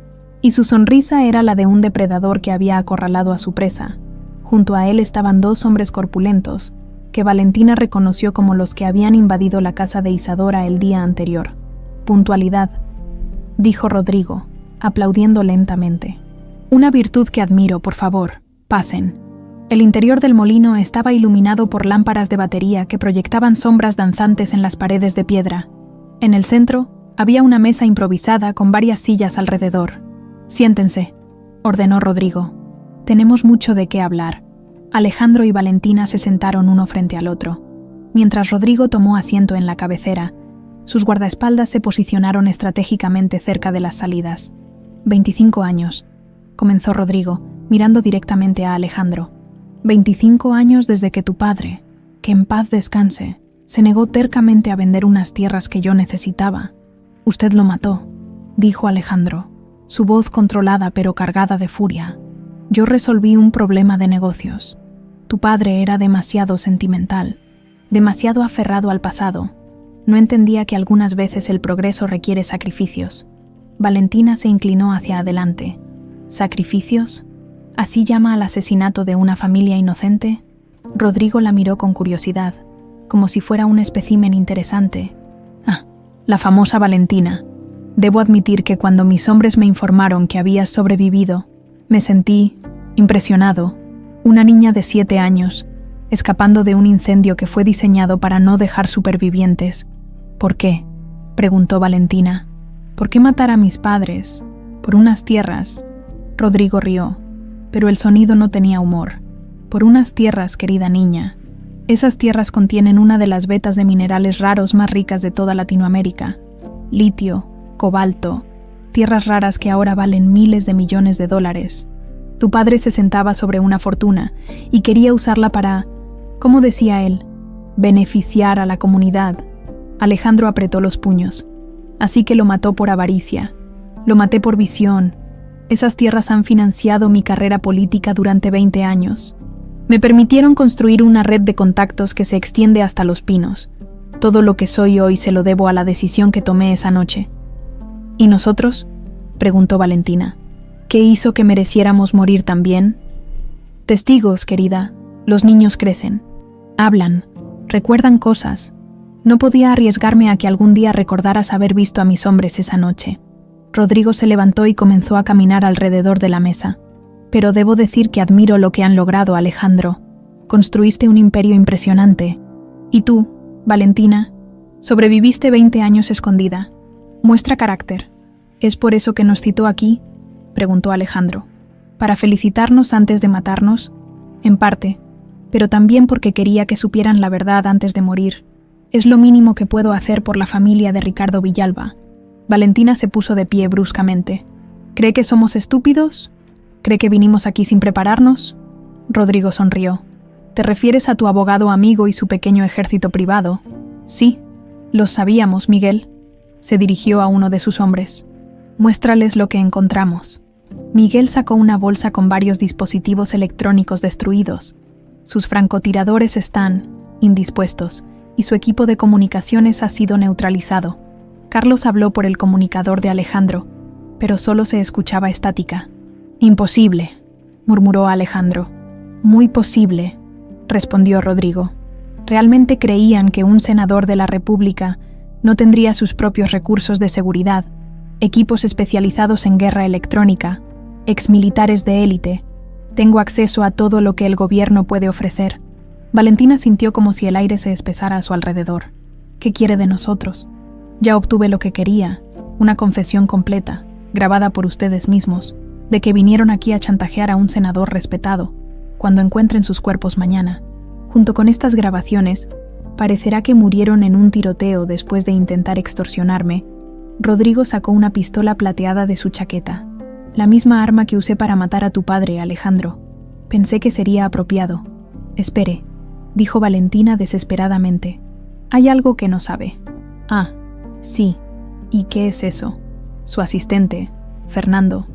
Speaker 1: y su sonrisa era la de un depredador que había acorralado a su presa. Junto a él estaban 2 hombres corpulentos, que Valentina reconoció como los que habían invadido la casa de Isadora el día anterior. «Puntualidad», dijo Rodrigo, aplaudiendo lentamente. «Una virtud que admiro, por favor. Pasen». El interior del molino estaba iluminado por lámparas de batería que proyectaban sombras danzantes en las paredes de piedra. En el centro había una mesa improvisada con varias sillas alrededor. «Siéntense», ordenó Rodrigo. «Tenemos mucho de qué hablar». Alejandro y Valentina se sentaron uno frente al otro. Mientras Rodrigo tomó asiento en la cabecera, sus guardaespaldas se posicionaron estratégicamente cerca de las salidas. 25 años, comenzó Rodrigo, mirando directamente a Alejandro. 25 años desde que tu padre, que en paz descanse, se negó tercamente a vender unas tierras que yo necesitaba. Usted lo mató, dijo Alejandro, su voz controlada pero cargada de furia. Yo resolví un problema de negocios. Tu padre era demasiado sentimental, demasiado aferrado al pasado. No entendía que algunas veces el progreso requiere sacrificios. Valentina se inclinó hacia adelante. ¿Sacrificios? ¿Así llama al asesinato de una familia inocente? Rodrigo la miró con curiosidad, como si fuera un espécimen interesante. Ah, la famosa Valentina. Debo admitir que cuando mis hombres me informaron que habías sobrevivido, me sentí impresionado. Una niña de 7 años, escapando de un incendio que fue diseñado para no dejar supervivientes. ¿Por qué?, preguntó Valentina. ¿Por qué matar a mis padres? ¿Por unas tierras? Rodrigo rió, pero el sonido no tenía humor. Por unas tierras, querida niña. Esas tierras contienen una de las vetas de minerales raros más ricas de toda Latinoamérica. Litio, cobalto, tierras raras que ahora valen miles de millones de dólares. Tu padre se sentaba sobre una fortuna y quería usarla para, ¿cómo decía él?, beneficiar a la comunidad. Alejandro apretó los puños. Así que lo mató por avaricia. Lo maté por visión. Esas tierras han financiado mi carrera política durante 20 años. Me permitieron construir una red de contactos que se extiende hasta Los Pinos. Todo lo que soy hoy se lo debo a la decisión que tomé esa noche. ¿Y nosotros?, preguntó Valentina. ¿Qué hizo que mereciéramos morir también? Testigos, querida. Los niños crecen, hablan, recuerdan cosas. No podía arriesgarme a que algún día recordaras haber visto a mis hombres esa noche. Rodrigo se levantó y comenzó a caminar alrededor de la mesa. Pero debo decir que admiro lo que han logrado, Alejandro. Construiste un imperio impresionante. Y tú, Valentina, sobreviviste 20 años escondida. Muestra carácter. ¿Es por eso que nos citó aquí?, preguntó Alejandro. ¿Para felicitarnos antes de matarnos? En parte, pero también porque quería que supieran la verdad antes de morir. Es lo mínimo que puedo hacer por la familia de Ricardo Villalba. Valentina se puso de pie bruscamente. ¿Cree que somos estúpidos? ¿Cree que vinimos aquí sin prepararnos? Rodrigo sonrió. ¿Te refieres a tu abogado amigo y su pequeño ejército privado? Sí, lo sabíamos, Miguel. Se dirigió a uno de sus hombres. Muéstrales lo que encontramos. Miguel sacó una bolsa con varios dispositivos electrónicos destruidos. Sus francotiradores están indispuestos y su equipo de comunicaciones ha sido neutralizado. Carlos habló por el comunicador de Alejandro, pero solo se escuchaba estática. Imposible, murmuró Alejandro. Muy posible, respondió Rodrigo. ¿Realmente creían que un senador de la República no tendría sus propios recursos de seguridad, equipos especializados en guerra electrónica, exmilitares de élite? Tengo acceso a todo lo que el gobierno puede ofrecer. Valentina sintió como si el aire se espesara a su alrededor. ¿Qué quiere de nosotros? Ya obtuve lo que quería, una confesión completa, grabada por ustedes mismos, de que vinieron aquí a chantajear a un senador respetado, cuando encuentren sus cuerpos mañana. Junto con estas grabaciones, parecerá que murieron en un tiroteo después de intentar extorsionarme. Rodrigo sacó una pistola plateada de su chaqueta. La misma arma que usé para matar a tu padre, Alejandro. Pensé que sería apropiado. Espere, dijo Valentina desesperadamente. Hay algo que no sabe. Ah, sí. ¿Y qué es eso? Su asistente, Fernando,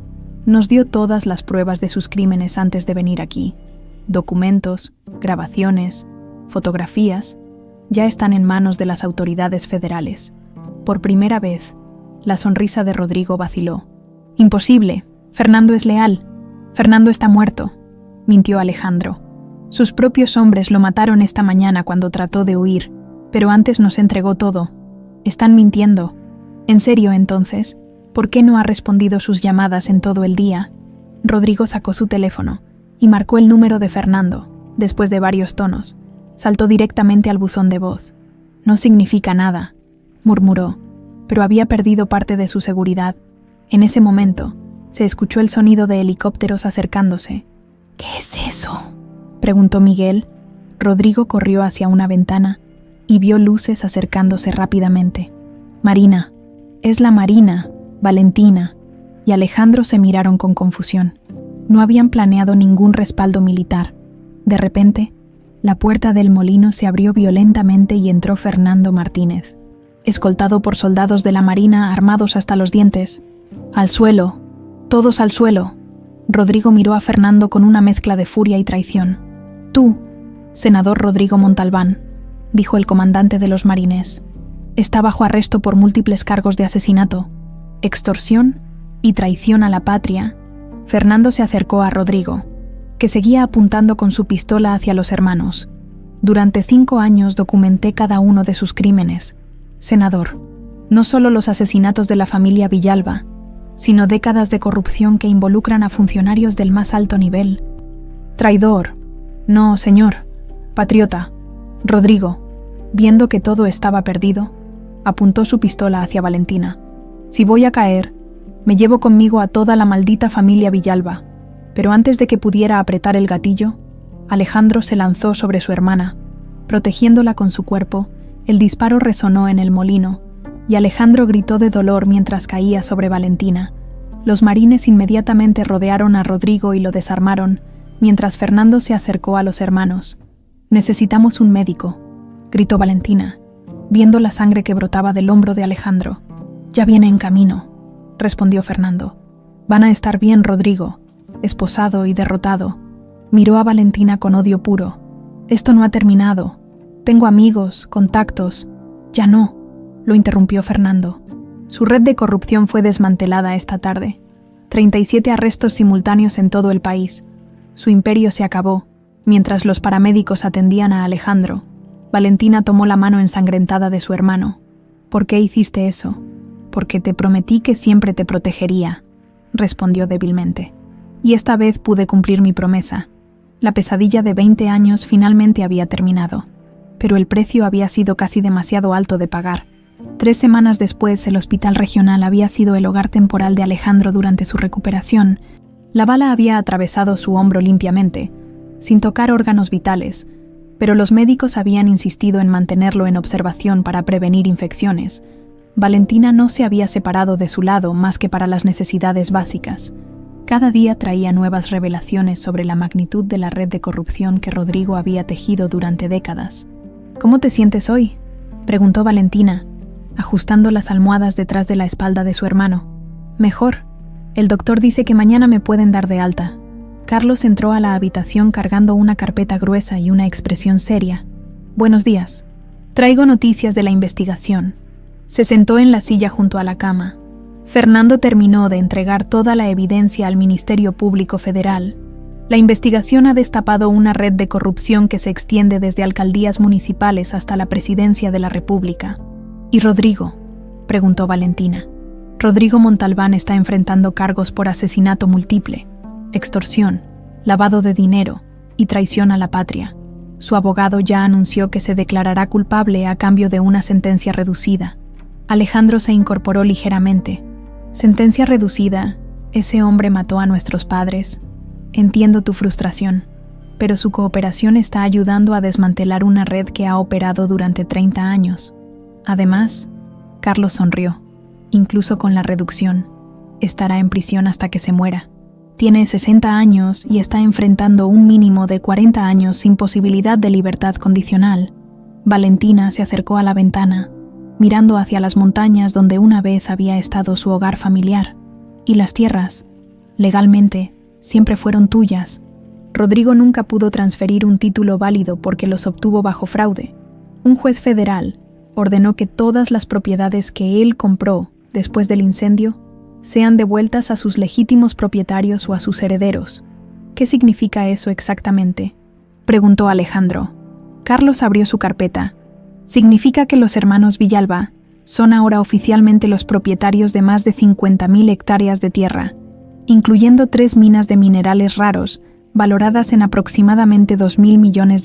Speaker 1: nos dio todas las pruebas de sus crímenes antes de venir aquí. Documentos, grabaciones, fotografías, ya están en manos de las autoridades federales. Por primera vez, la sonrisa de Rodrigo vaciló. Imposible. Fernando es leal. Fernando está muerto, mintió Alejandro. Sus propios hombres lo mataron esta mañana cuando trató de huir, pero antes nos entregó todo. Están mintiendo. En serio, entonces, ¿por qué no ha respondido sus llamadas en todo el día? Rodrigo sacó su teléfono y marcó el número de Fernando. Después de varios tonos, saltó directamente al buzón de voz. No significa nada, murmuró, pero había perdido parte de su seguridad. En ese momento, se escuchó el sonido de helicópteros acercándose. ¿Qué es eso?, preguntó Miguel. Rodrigo corrió hacia una ventana y vio luces acercándose rápidamente. Marina. Es la Marina, Valentina, y Alejandro se miraron con confusión. No habían planeado ningún respaldo militar. De repente, la puerta del molino se abrió violentamente y entró Fernando Martínez, escoltado por soldados de la Marina armados hasta los dientes. ¡Al suelo! ¡Todos al suelo! Rodrigo miró a Fernando con una mezcla de furia y traición. Tú, senador Rodrigo Montalbán, dijo el comandante de los marines, está bajo arresto por múltiples cargos de asesinato, extorsión y traición a la patria. Fernando se acercó a Rodrigo, que seguía apuntando con su pistola hacia los hermanos. Durante 5 años documenté cada uno de sus crímenes. Senador, no solo los asesinatos de la familia Villalba, sino décadas de corrupción que involucran a funcionarios del más alto nivel. Traidor. No, señor. Patriota. Rodrigo, viendo que todo estaba perdido, apuntó su pistola hacia Valentina. Si voy a caer, me llevo conmigo a toda la maldita familia Villalba. Pero antes de que pudiera apretar el gatillo, Alejandro se lanzó sobre su hermana. Protegiéndola con su cuerpo, el disparo resonó en el molino, y Alejandro gritó de dolor mientras caía sobre Valentina. Los marines inmediatamente rodearon a Rodrigo y lo desarmaron, mientras Fernando se acercó a los hermanos. «Necesitamos un médico», gritó Valentina, viendo la sangre que brotaba del hombro de Alejandro. «Ya viene en camino», respondió Fernando. «Van a estar bien, Rodrigo», esposado y derrotado. Miró a Valentina con odio puro. «Esto no ha terminado. Tengo amigos, contactos». «Ya no», lo interrumpió Fernando. Su red de corrupción fue desmantelada esta tarde. 37 arrestos simultáneos en todo el país. Su imperio se acabó, Mientras los paramédicos atendían a Alejandro, Valentina tomó la mano ensangrentada de su hermano. «¿Por qué hiciste eso?» «Porque te prometí que siempre te protegería», respondió débilmente. «Y esta vez pude cumplir mi promesa. La pesadilla de 20 años finalmente había terminado, pero el precio había sido casi demasiado alto de pagar. 3 semanas después, el hospital regional había sido el hogar temporal de Alejandro durante su recuperación. La bala había atravesado su hombro limpiamente, sin tocar órganos vitales, pero los médicos habían insistido en mantenerlo en observación para prevenir infecciones. Valentina no se había separado de su lado más que para las necesidades básicas. Cada día traía nuevas revelaciones sobre la magnitud de la red de corrupción que Rodrigo había tejido durante décadas. «¿Cómo te sientes hoy?», preguntó Valentina, ajustando las almohadas detrás de la espalda de su hermano. «Mejor. El doctor dice que mañana me pueden dar de alta». Carlos entró a la habitación cargando una carpeta gruesa y una expresión seria. «Buenos días. Traigo noticias de la investigación». Se sentó en la silla junto a la cama. Fernando terminó de entregar toda la evidencia al Ministerio Público Federal. La investigación ha destapado una red de corrupción que se extiende desde alcaldías municipales hasta la presidencia de la República. «¿Y Rodrigo?», preguntó Valentina. «Rodrigo Montalbán está enfrentando cargos por asesinato múltiple, extorsión, lavado de dinero y traición a la patria. Su abogado ya anunció que se declarará culpable a cambio de una sentencia reducida». Alejandro se incorporó ligeramente. «Sentencia reducida. Ese hombre mató a nuestros padres. Entiendo tu frustración, pero su cooperación está ayudando a desmantelar una red que ha operado durante 30 años. Además», Carlos sonrió, «incluso con la reducción, estará en prisión hasta que se muera. Tiene 60 años y está enfrentando un mínimo de 40 años sin posibilidad de libertad condicional». Valentina se acercó a la ventana, mirando hacia las montañas donde una vez había estado su hogar familiar. «Y las tierras, legalmente, siempre fueron tuyas. Rodrigo nunca pudo transferir un título válido porque los obtuvo bajo fraude. Un juez federal ordenó que todas las propiedades que él compró después del incendio sean devueltas a sus legítimos propietarios o a sus herederos». «¿Qué significa eso exactamente?», preguntó Alejandro. Carlos abrió su carpeta. «Significa que los hermanos Villalba son ahora oficialmente los propietarios de más de 50.000 hectáreas de tierra, incluyendo 3 minas de minerales raros, valoradas en aproximadamente $2.000 millones.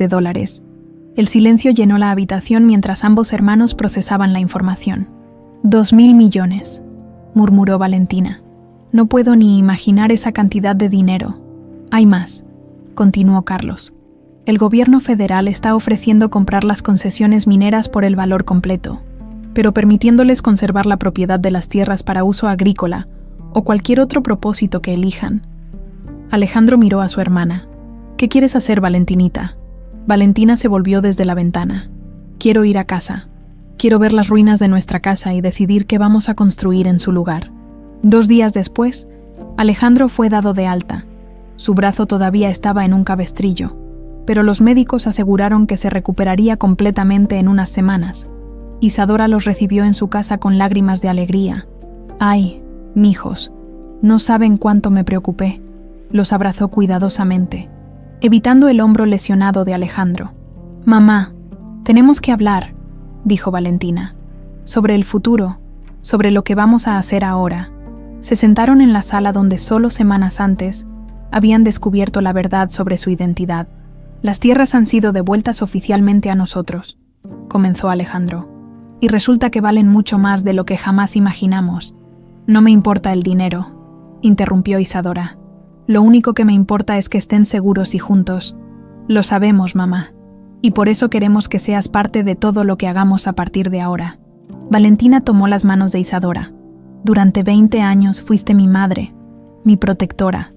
Speaker 1: El silencio llenó la habitación mientras ambos hermanos procesaban la información. «$2.000 millones», murmuró Valentina. «No puedo ni imaginar esa cantidad de dinero». «Hay más», continuó Carlos. «El gobierno federal está ofreciendo comprar las concesiones mineras por el valor completo, pero permitiéndoles conservar la propiedad de las tierras para uso agrícola o cualquier otro propósito que elijan». Alejandro miró a su hermana. «¿Qué quieres hacer, Valentinita?». Valentina se volvió desde la ventana. «Quiero ir a casa. Quiero ver las ruinas de nuestra casa y decidir qué vamos a construir en su lugar». 2 días después, Alejandro fue dado de alta. Su brazo todavía estaba en un cabestrillo, pero los médicos aseguraron que se recuperaría completamente en unas semanas. Isadora los recibió en su casa con lágrimas de alegría. «Ay, mijos, no saben cuánto me preocupé». Los abrazó cuidadosamente, evitando el hombro lesionado de Alejandro. «Mamá, tenemos que hablar», dijo Valentina, «sobre el futuro, sobre lo que vamos a hacer ahora». Se sentaron en la sala donde solo semanas antes habían descubierto la verdad sobre su identidad. «Las tierras han sido devueltas oficialmente a nosotros», comenzó Alejandro, «y resulta que valen mucho más de lo que jamás imaginamos». «No me importa el dinero», interrumpió Isadora. «Lo único que me importa es que estén seguros y juntos». «Lo sabemos, mamá, y por eso queremos que seas parte de todo lo que hagamos a partir de ahora». Valentina tomó las manos de Isadora. «Durante 20 años fuiste mi madre, mi protectora,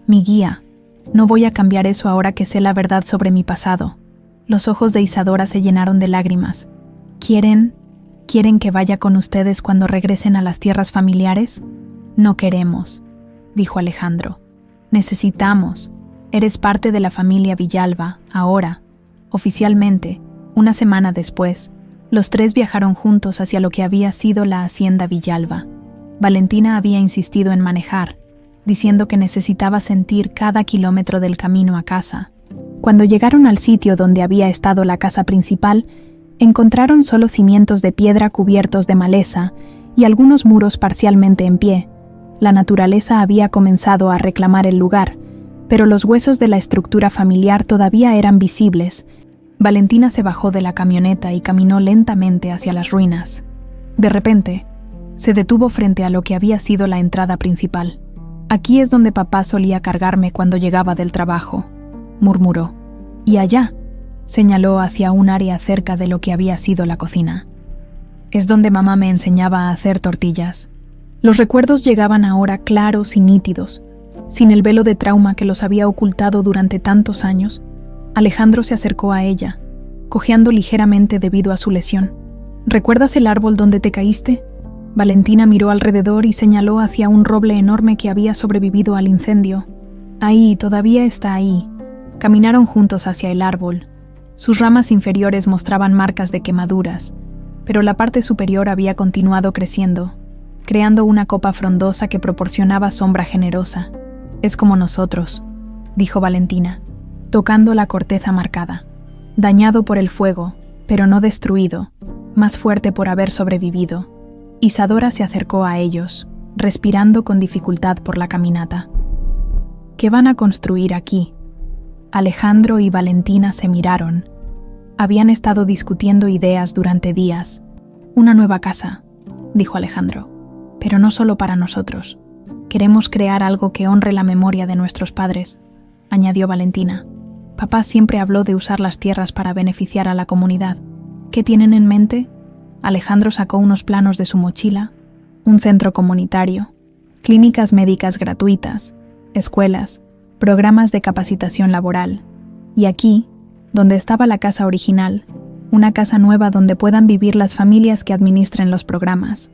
Speaker 1: mi guía. No voy a cambiar eso ahora que sé la verdad sobre mi pasado». Los ojos de Isadora se llenaron de lágrimas. ¿Quieren que vaya con ustedes cuando regresen a las tierras familiares?» «No queremos», dijo Alejandro. «Necesitamos. Eres parte de la familia Villalba, ahora». Oficialmente, una semana después, los 3 viajaron juntos hacia lo que había sido la hacienda Villalba. Valentina había insistido en manejar, diciendo que necesitaba sentir cada kilómetro del camino a casa. Cuando llegaron al sitio donde había estado la casa principal, encontraron solo cimientos de piedra cubiertos de maleza y algunos muros parcialmente en pie. La naturaleza había comenzado a reclamar el lugar, pero los huesos de la estructura familiar todavía eran visibles. Valentina se bajó de la camioneta y caminó lentamente hacia las ruinas. De repente, se detuvo frente a lo que había sido la entrada principal. «Aquí es donde papá solía cargarme cuando llegaba del trabajo», murmuró. «Y allá», señaló hacia un área cerca de lo que había sido la cocina. «Es donde mamá me enseñaba a hacer tortillas». Los recuerdos llegaban ahora claros y nítidos, sin el velo de trauma que los había ocultado durante tantos años. Alejandro se acercó a ella, cojeando ligeramente debido a su lesión. «¿Recuerdas el árbol donde te caíste?». Valentina miró alrededor y señaló hacia un roble enorme que había sobrevivido al incendio. «Ahí, todavía está ahí». Caminaron juntos hacia el árbol. Sus ramas inferiores mostraban marcas de quemaduras, pero la parte superior había continuado creciendo, creando una copa frondosa que proporcionaba sombra generosa. «Es como nosotros», dijo Valentina, tocando la corteza marcada. Dañado por el fuego, pero no destruido, más fuerte por haber sobrevivido. Isadora se acercó a ellos, respirando con dificultad por la caminata. «¿Qué van a construir aquí?». Alejandro y Valentina se miraron. Habían estado discutiendo ideas durante días. «Una nueva casa», dijo Alejandro. «Pero no solo para nosotros. Queremos crear algo que honre la memoria de nuestros padres», añadió Valentina. «Papá siempre habló de usar las tierras para beneficiar a la comunidad. ¿Qué tienen en mente?». Alejandro sacó unos planos de su mochila. Un centro comunitario, clínicas médicas gratuitas, escuelas, programas de capacitación laboral. Y aquí, donde estaba la casa original, una casa nueva donde puedan vivir las familias que administren los programas.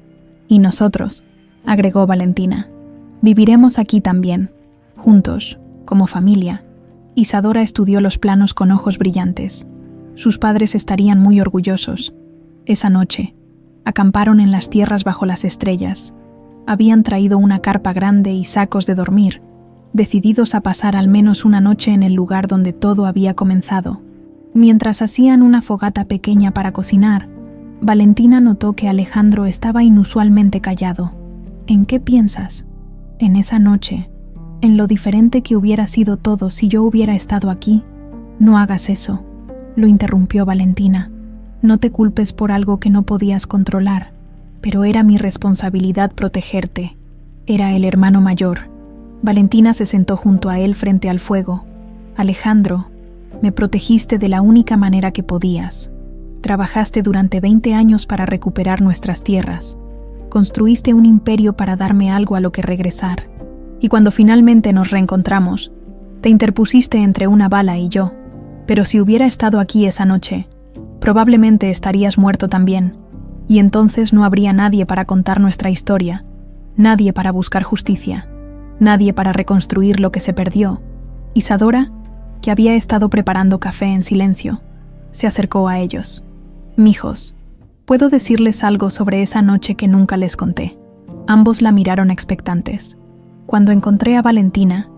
Speaker 1: «Y nosotros», agregó Valentina, «viviremos aquí también, juntos, como familia». Isadora estudió los planos con ojos brillantes. Sus padres estarían muy orgullosos. Esa noche, acamparon en las tierras bajo las estrellas. Habían traído una carpa grande y sacos de dormir, decididos a pasar al menos una noche en el lugar donde todo había comenzado. Mientras hacían una fogata pequeña para cocinar, Valentina notó que Alejandro estaba inusualmente callado. «¿En qué piensas? En esa noche, en lo diferente que hubiera sido todo si yo hubiera estado aquí». «No hagas eso», lo interrumpió Valentina. «No te culpes por algo que no podías controlar, pero era mi responsabilidad protegerte. Era el hermano mayor». Valentina se sentó junto a él frente al fuego. «Alejandro, me protegiste de la única manera que podías. Trabajaste durante 20 años para recuperar nuestras tierras. Construiste un imperio para darme algo a lo que regresar. Y cuando finalmente nos reencontramos, te interpusiste entre una bala y yo. Pero si hubiera estado aquí esa noche, probablemente estarías muerto también. Y entonces no habría nadie para contar nuestra historia, nadie para buscar justicia, nadie para reconstruir lo que se perdió». Isadora, que había estado preparando café en silencio, se acercó a ellos. «Mijos, ¿puedo decirles algo sobre esa noche que nunca les conté?». Ambos la miraron expectantes. Cuando encontré a Valentina,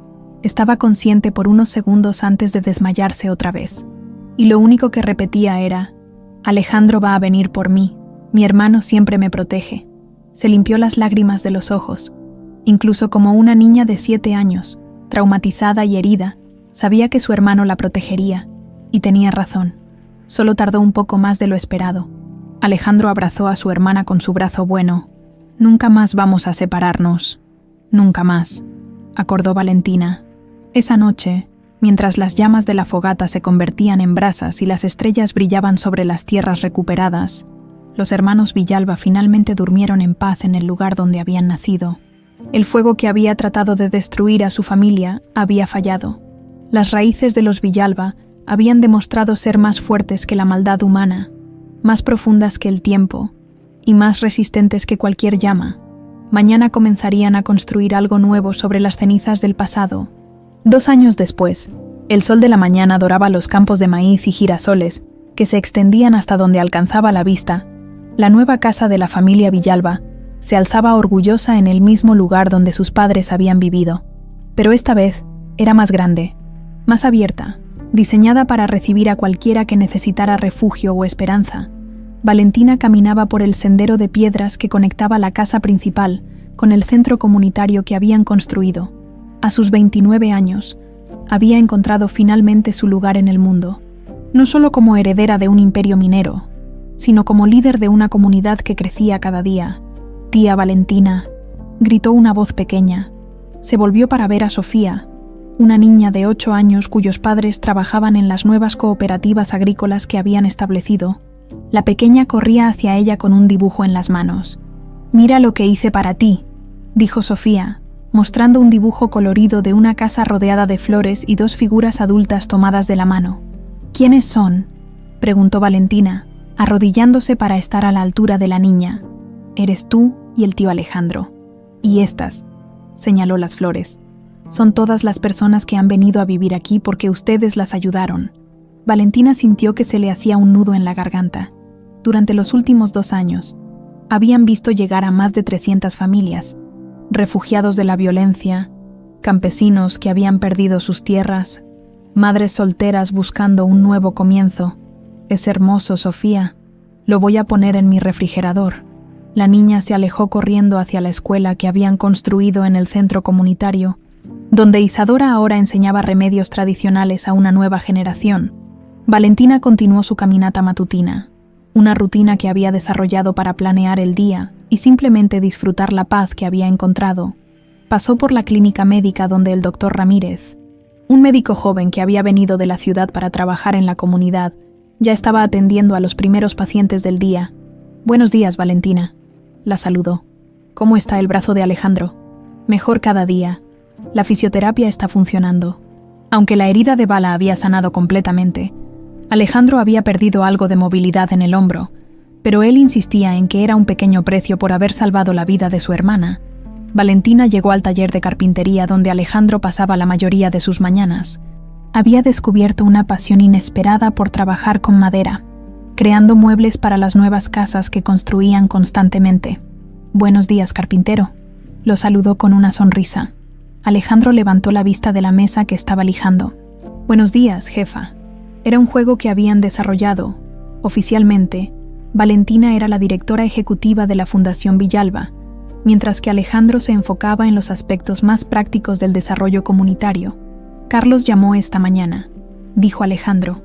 Speaker 1: estaba consciente por unos segundos antes de desmayarse otra vez. Y lo único que repetía era: «Alejandro va a venir por mí. Mi hermano siempre me protege». Se limpió las lágrimas de los ojos. Incluso como una niña de 7 años, traumatizada y herida, sabía que su hermano la protegería. Y tenía razón. Solo tardó un poco más de lo esperado. Alejandro abrazó a su hermana con su brazo bueno. «Nunca más vamos a separarnos. Nunca más», acordó Valentina. Esa noche, mientras las llamas de la fogata se convertían en brasas y las estrellas brillaban sobre las tierras recuperadas, los hermanos Villalba finalmente durmieron en paz en el lugar donde habían nacido. El fuego que había tratado de destruir a su familia había fallado. Las raíces de los Villalba habían demostrado ser más fuertes que la maldad humana, más profundas que el tiempo y más resistentes que cualquier llama. Mañana comenzarían a construir algo nuevo sobre las cenizas del pasado. 2 años después, el sol de la mañana doraba los campos de maíz y girasoles que se extendían hasta donde alcanzaba la vista. La nueva casa de la familia Villalba se alzaba orgullosa en el mismo lugar donde sus padres habían vivido. Pero esta vez era más grande, más abierta, Diseñada para recibir a cualquiera que necesitara refugio o esperanza, Valentina caminaba por el sendero de piedras que conectaba la casa principal con el centro comunitario que habían construido. A sus 29 años, había encontrado finalmente su lugar en el mundo, no solo como heredera de un imperio minero, sino como líder de una comunidad que crecía cada día. «Tía Valentina», gritó una voz pequeña. Se volvió para ver a Sofía, una niña de 8 años cuyos padres trabajaban en las nuevas cooperativas agrícolas que habían establecido. La pequeña corría hacia ella con un dibujo en las manos. «Mira lo que hice para ti», dijo Sofía, mostrando un dibujo colorido de una casa rodeada de flores y 2 figuras adultas tomadas de la mano. «¿Quiénes son?», preguntó Valentina, arrodillándose para estar a la altura de la niña. «Eres tú y el tío Alejandro. Y estas», señaló las flores, «son todas las personas que han venido a vivir aquí porque ustedes las ayudaron». Valentina sintió que se le hacía un nudo en la garganta. Durante los últimos 2 años, habían visto llegar a más de 300 familias, refugiados de la violencia, campesinos que habían perdido sus tierras, madres solteras buscando un nuevo comienzo. «Es hermoso, Sofía. Lo voy a poner en mi refrigerador». La niña se alejó corriendo hacia la escuela que habían construido en el centro comunitario, donde Isadora ahora enseñaba remedios tradicionales a una nueva generación. Valentina continuó su caminata matutina, una rutina que había desarrollado para planear el día y simplemente disfrutar la paz que había encontrado. Pasó por la clínica médica donde el doctor Ramírez, un médico joven que había venido de la ciudad para trabajar en la comunidad, ya estaba atendiendo a los primeros pacientes del día. «Buenos días, Valentina», la saludó. «¿Cómo está el brazo de Alejandro?» «Mejor cada día. La fisioterapia está funcionando». Aunque la herida de bala había sanado completamente, Alejandro había perdido algo de movilidad en el hombro, pero él insistía en que era un pequeño precio por haber salvado la vida de su hermana. Valentina llegó al taller de carpintería donde Alejandro pasaba la mayoría de sus mañanas. Había descubierto una pasión inesperada por trabajar con madera, creando muebles para las nuevas casas que construían constantemente. «Buenos días, carpintero», lo saludó con una sonrisa. Alejandro levantó la vista de la mesa que estaba lijando. «Buenos días, jefa». Era un juego que habían desarrollado. Oficialmente, Valentina era la directora ejecutiva de la Fundación Villalba, mientras que Alejandro se enfocaba en los aspectos más prácticos del desarrollo comunitario. «Carlos llamó esta mañana», dijo Alejandro.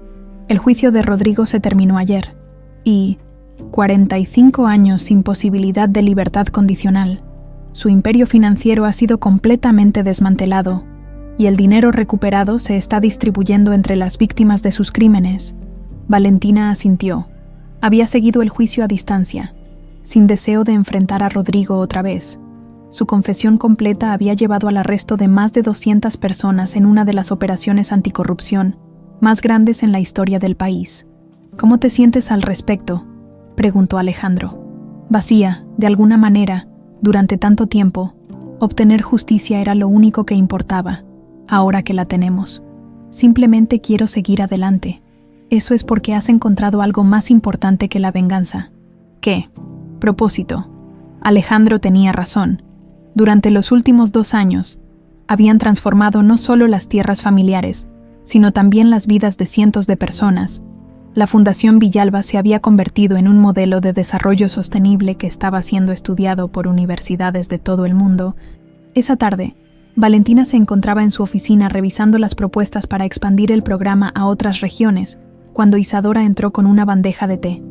Speaker 1: «El juicio de Rodrigo se terminó ayer, y 45 años sin posibilidad de libertad condicional. Su imperio financiero ha sido completamente desmantelado, y el dinero recuperado se está distribuyendo entre las víctimas de sus crímenes». Valentina asintió. Había seguido el juicio a distancia, sin deseo de enfrentar a Rodrigo otra vez. Su confesión completa había llevado al arresto de más de 200 personas en una de las operaciones anticorrupción más grandes en la historia del país. «¿Cómo te sientes al respecto?», preguntó Alejandro. «Vacía, de alguna manera, durante tanto tiempo. Obtener justicia era lo único que importaba, ahora que la tenemos. Simplemente quiero seguir adelante. Eso es porque has encontrado algo más importante que la venganza». «¿Qué? Propósito». Alejandro tenía razón. Durante los últimos 2 años, habían transformado no solo las tierras familiares, sino también las vidas de cientos de personas. La Fundación Villalba se había convertido en un modelo de desarrollo sostenible que estaba siendo estudiado por universidades de todo el mundo. Esa tarde, Valentina se encontraba en su oficina revisando las propuestas para expandir el programa a otras regiones, cuando Isadora entró con una bandeja de té.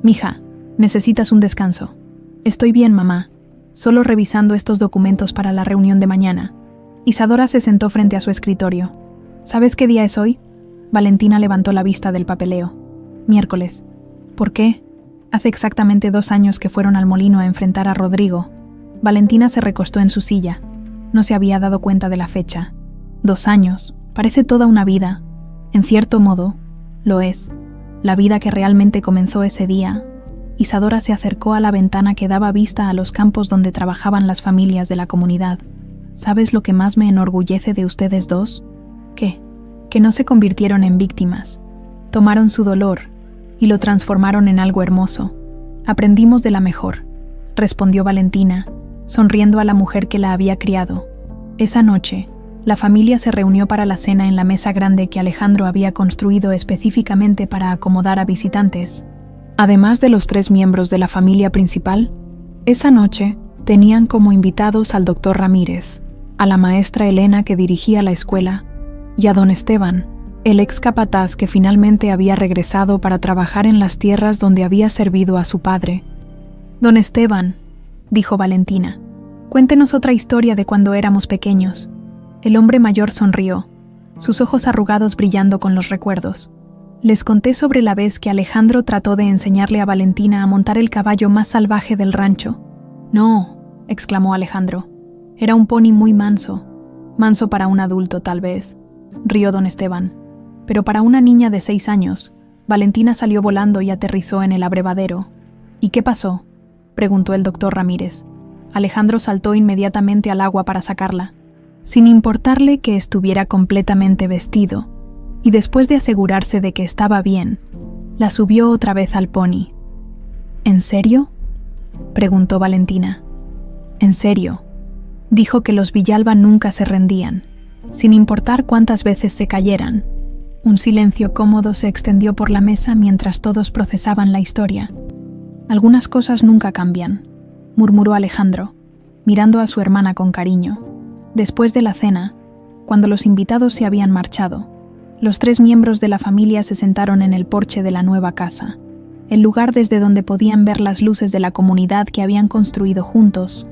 Speaker 1: «Mija, necesitas un descanso». «Estoy bien, mamá. Solo revisando estos documentos para la reunión de mañana». Isadora se sentó frente a su escritorio. «¿Sabes qué día es hoy?». Valentina levantó la vista del papeleo. «Miércoles». «¿Por qué?». «Hace exactamente 2 años que fueron al molino a enfrentar a Rodrigo». Valentina se recostó en su silla. No se había dado cuenta de la fecha. 2 años. Parece toda una vida. En cierto modo, lo es. La vida que realmente comenzó ese día. Isadora se acercó a la ventana que daba vista a los campos donde trabajaban las familias de la comunidad. «¿Sabes lo que más me enorgullece de ustedes dos?». «¿Qué?». «Que no se convirtieron en víctimas. Tomaron su dolor y lo transformaron en algo hermoso. Aprendimos de la mejor», respondió Valentina, sonriendo a la mujer que la había criado. Esa noche, La familia se reunió para la cena en la mesa grande que Alejandro había construido específicamente para acomodar a visitantes. Además de los 3 miembros de la familia principal, esa noche tenían como invitados al doctor Ramírez, a la maestra Elena que dirigía la escuela, y a don Esteban, el ex capataz que finalmente había regresado para trabajar en las tierras donde había servido a su padre. «Don Esteban», dijo Valentina, «cuéntenos otra historia de cuando éramos pequeños». El hombre mayor sonrió, sus ojos arrugados brillando con los recuerdos. Les conté sobre la vez que Alejandro trató de enseñarle a Valentina a montar el caballo más salvaje del rancho. «No», exclamó Alejandro, «era un pony muy manso. Manso para un adulto, tal vez», rió don Esteban. «Pero para una niña de 6 años, Valentina salió volando y aterrizó en el abrevadero». «¿Y qué pasó?», preguntó el doctor Ramírez. Alejandro saltó inmediatamente al agua para sacarla, sin importarle que estuviera completamente vestido, y después de asegurarse de que estaba bien, la subió otra vez al pony. «¿En serio?», preguntó Valentina. «En serio», dijo que los Villalba nunca se rendían, sin importar cuántas veces se cayeran. Un silencio cómodo se extendió por la mesa mientras todos procesaban la historia. «Algunas cosas nunca cambian», murmuró Alejandro, mirando a su hermana con cariño. Después de la cena, cuando los invitados se habían marchado, los 3 miembros de la familia se sentaron en el porche de la nueva casa, el lugar desde donde podían ver las luces de la comunidad que habían construido juntos.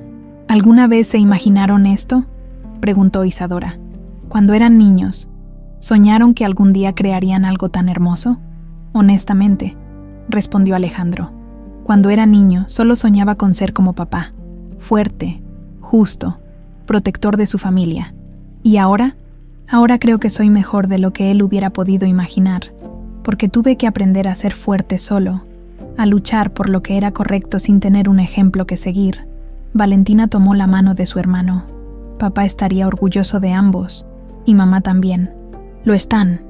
Speaker 1: «¿Alguna vez se imaginaron esto?», preguntó Isadora. «Cuando eran niños, ¿soñaron que algún día crearían algo tan hermoso?». «Honestamente», respondió Alejandro. «Cuando era niño, solo soñaba con ser como papá, fuerte, justo, protector de su familia. Y ahora creo que soy mejor de lo que él hubiera podido imaginar, porque tuve que aprender a ser fuerte solo, a luchar por lo que era correcto sin tener un ejemplo que seguir». Valentina tomó la mano de su hermano. «Papá estaría orgulloso de ambos, y mamá también». «Lo están»,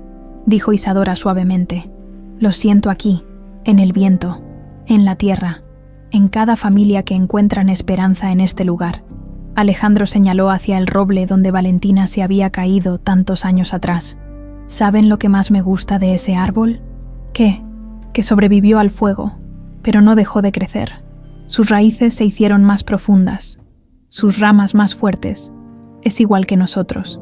Speaker 1: dijo Isadora suavemente. «Lo siento aquí, en el viento, en la tierra, en cada familia que encuentran esperanza en este lugar». Alejandro señaló hacia el roble donde Valentina se había caído tantos años atrás. «¿Saben lo que más me gusta de ese árbol? ¿Qué? Que sobrevivió al fuego, pero no dejó de crecer. Sus raíces se hicieron más profundas, sus ramas más fuertes. Es igual que nosotros».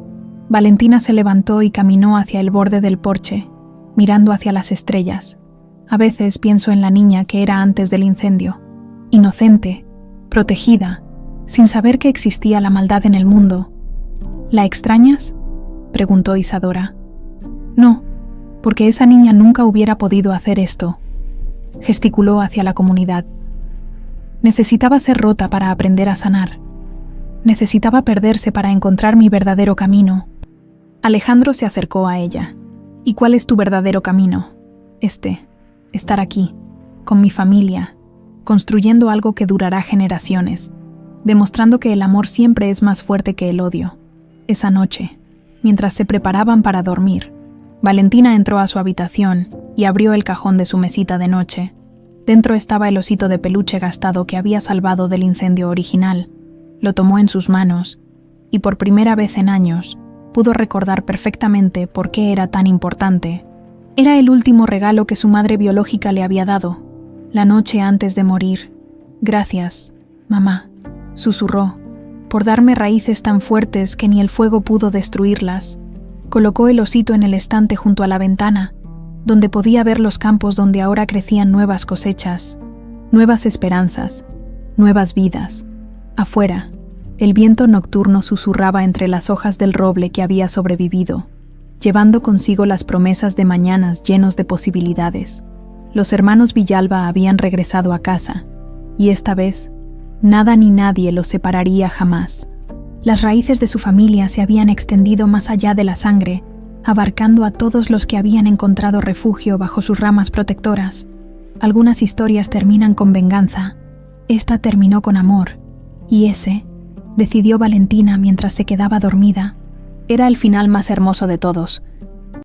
Speaker 1: Valentina se levantó y caminó hacia el borde del porche, mirando hacia las estrellas. «A veces pienso en la niña que era antes del incendio, inocente, protegida, sin saber que existía la maldad en el mundo». «¿La extrañas?», preguntó Isadora. «No, porque esa niña nunca hubiera podido hacer esto», gesticuló hacia la comunidad. «Necesitaba ser rota para aprender a sanar. Necesitaba perderse para encontrar mi verdadero camino». Alejandro se acercó a ella. «¿Y cuál es tu verdadero camino?». «Estar aquí, con mi familia, construyendo algo que durará generaciones, demostrando que el amor siempre es más fuerte que el odio». Esa noche, mientras se preparaban para dormir, Valentina entró a su habitación y abrió el cajón de su mesita de noche. Dentro estaba el osito de peluche gastado que había salvado del incendio original. Lo tomó en sus manos y por primera vez en años pudo recordar perfectamente por qué era tan importante. Era el último regalo que su madre biológica le había dado, la noche antes de morir. «Gracias, mamá», susurró, «por darme raíces tan fuertes que ni el fuego pudo destruirlas». Colocó el osito en el estante junto a la ventana, donde podía ver los campos donde ahora crecían nuevas cosechas, nuevas esperanzas, nuevas vidas. Afuera, el viento nocturno susurraba entre las hojas del roble que había sobrevivido, llevando consigo las promesas de mañanas llenos de posibilidades. Los hermanos Villalba habían regresado a casa, y esta vez, nada ni nadie los separaría jamás. Las raíces de su familia se habían extendido más allá de la sangre, abarcando a todos los que habían encontrado refugio bajo sus ramas protectoras. Algunas historias terminan con venganza, esta terminó con amor, y ese, decidió Valentina mientras se quedaba dormida, era el final más hermoso de todos.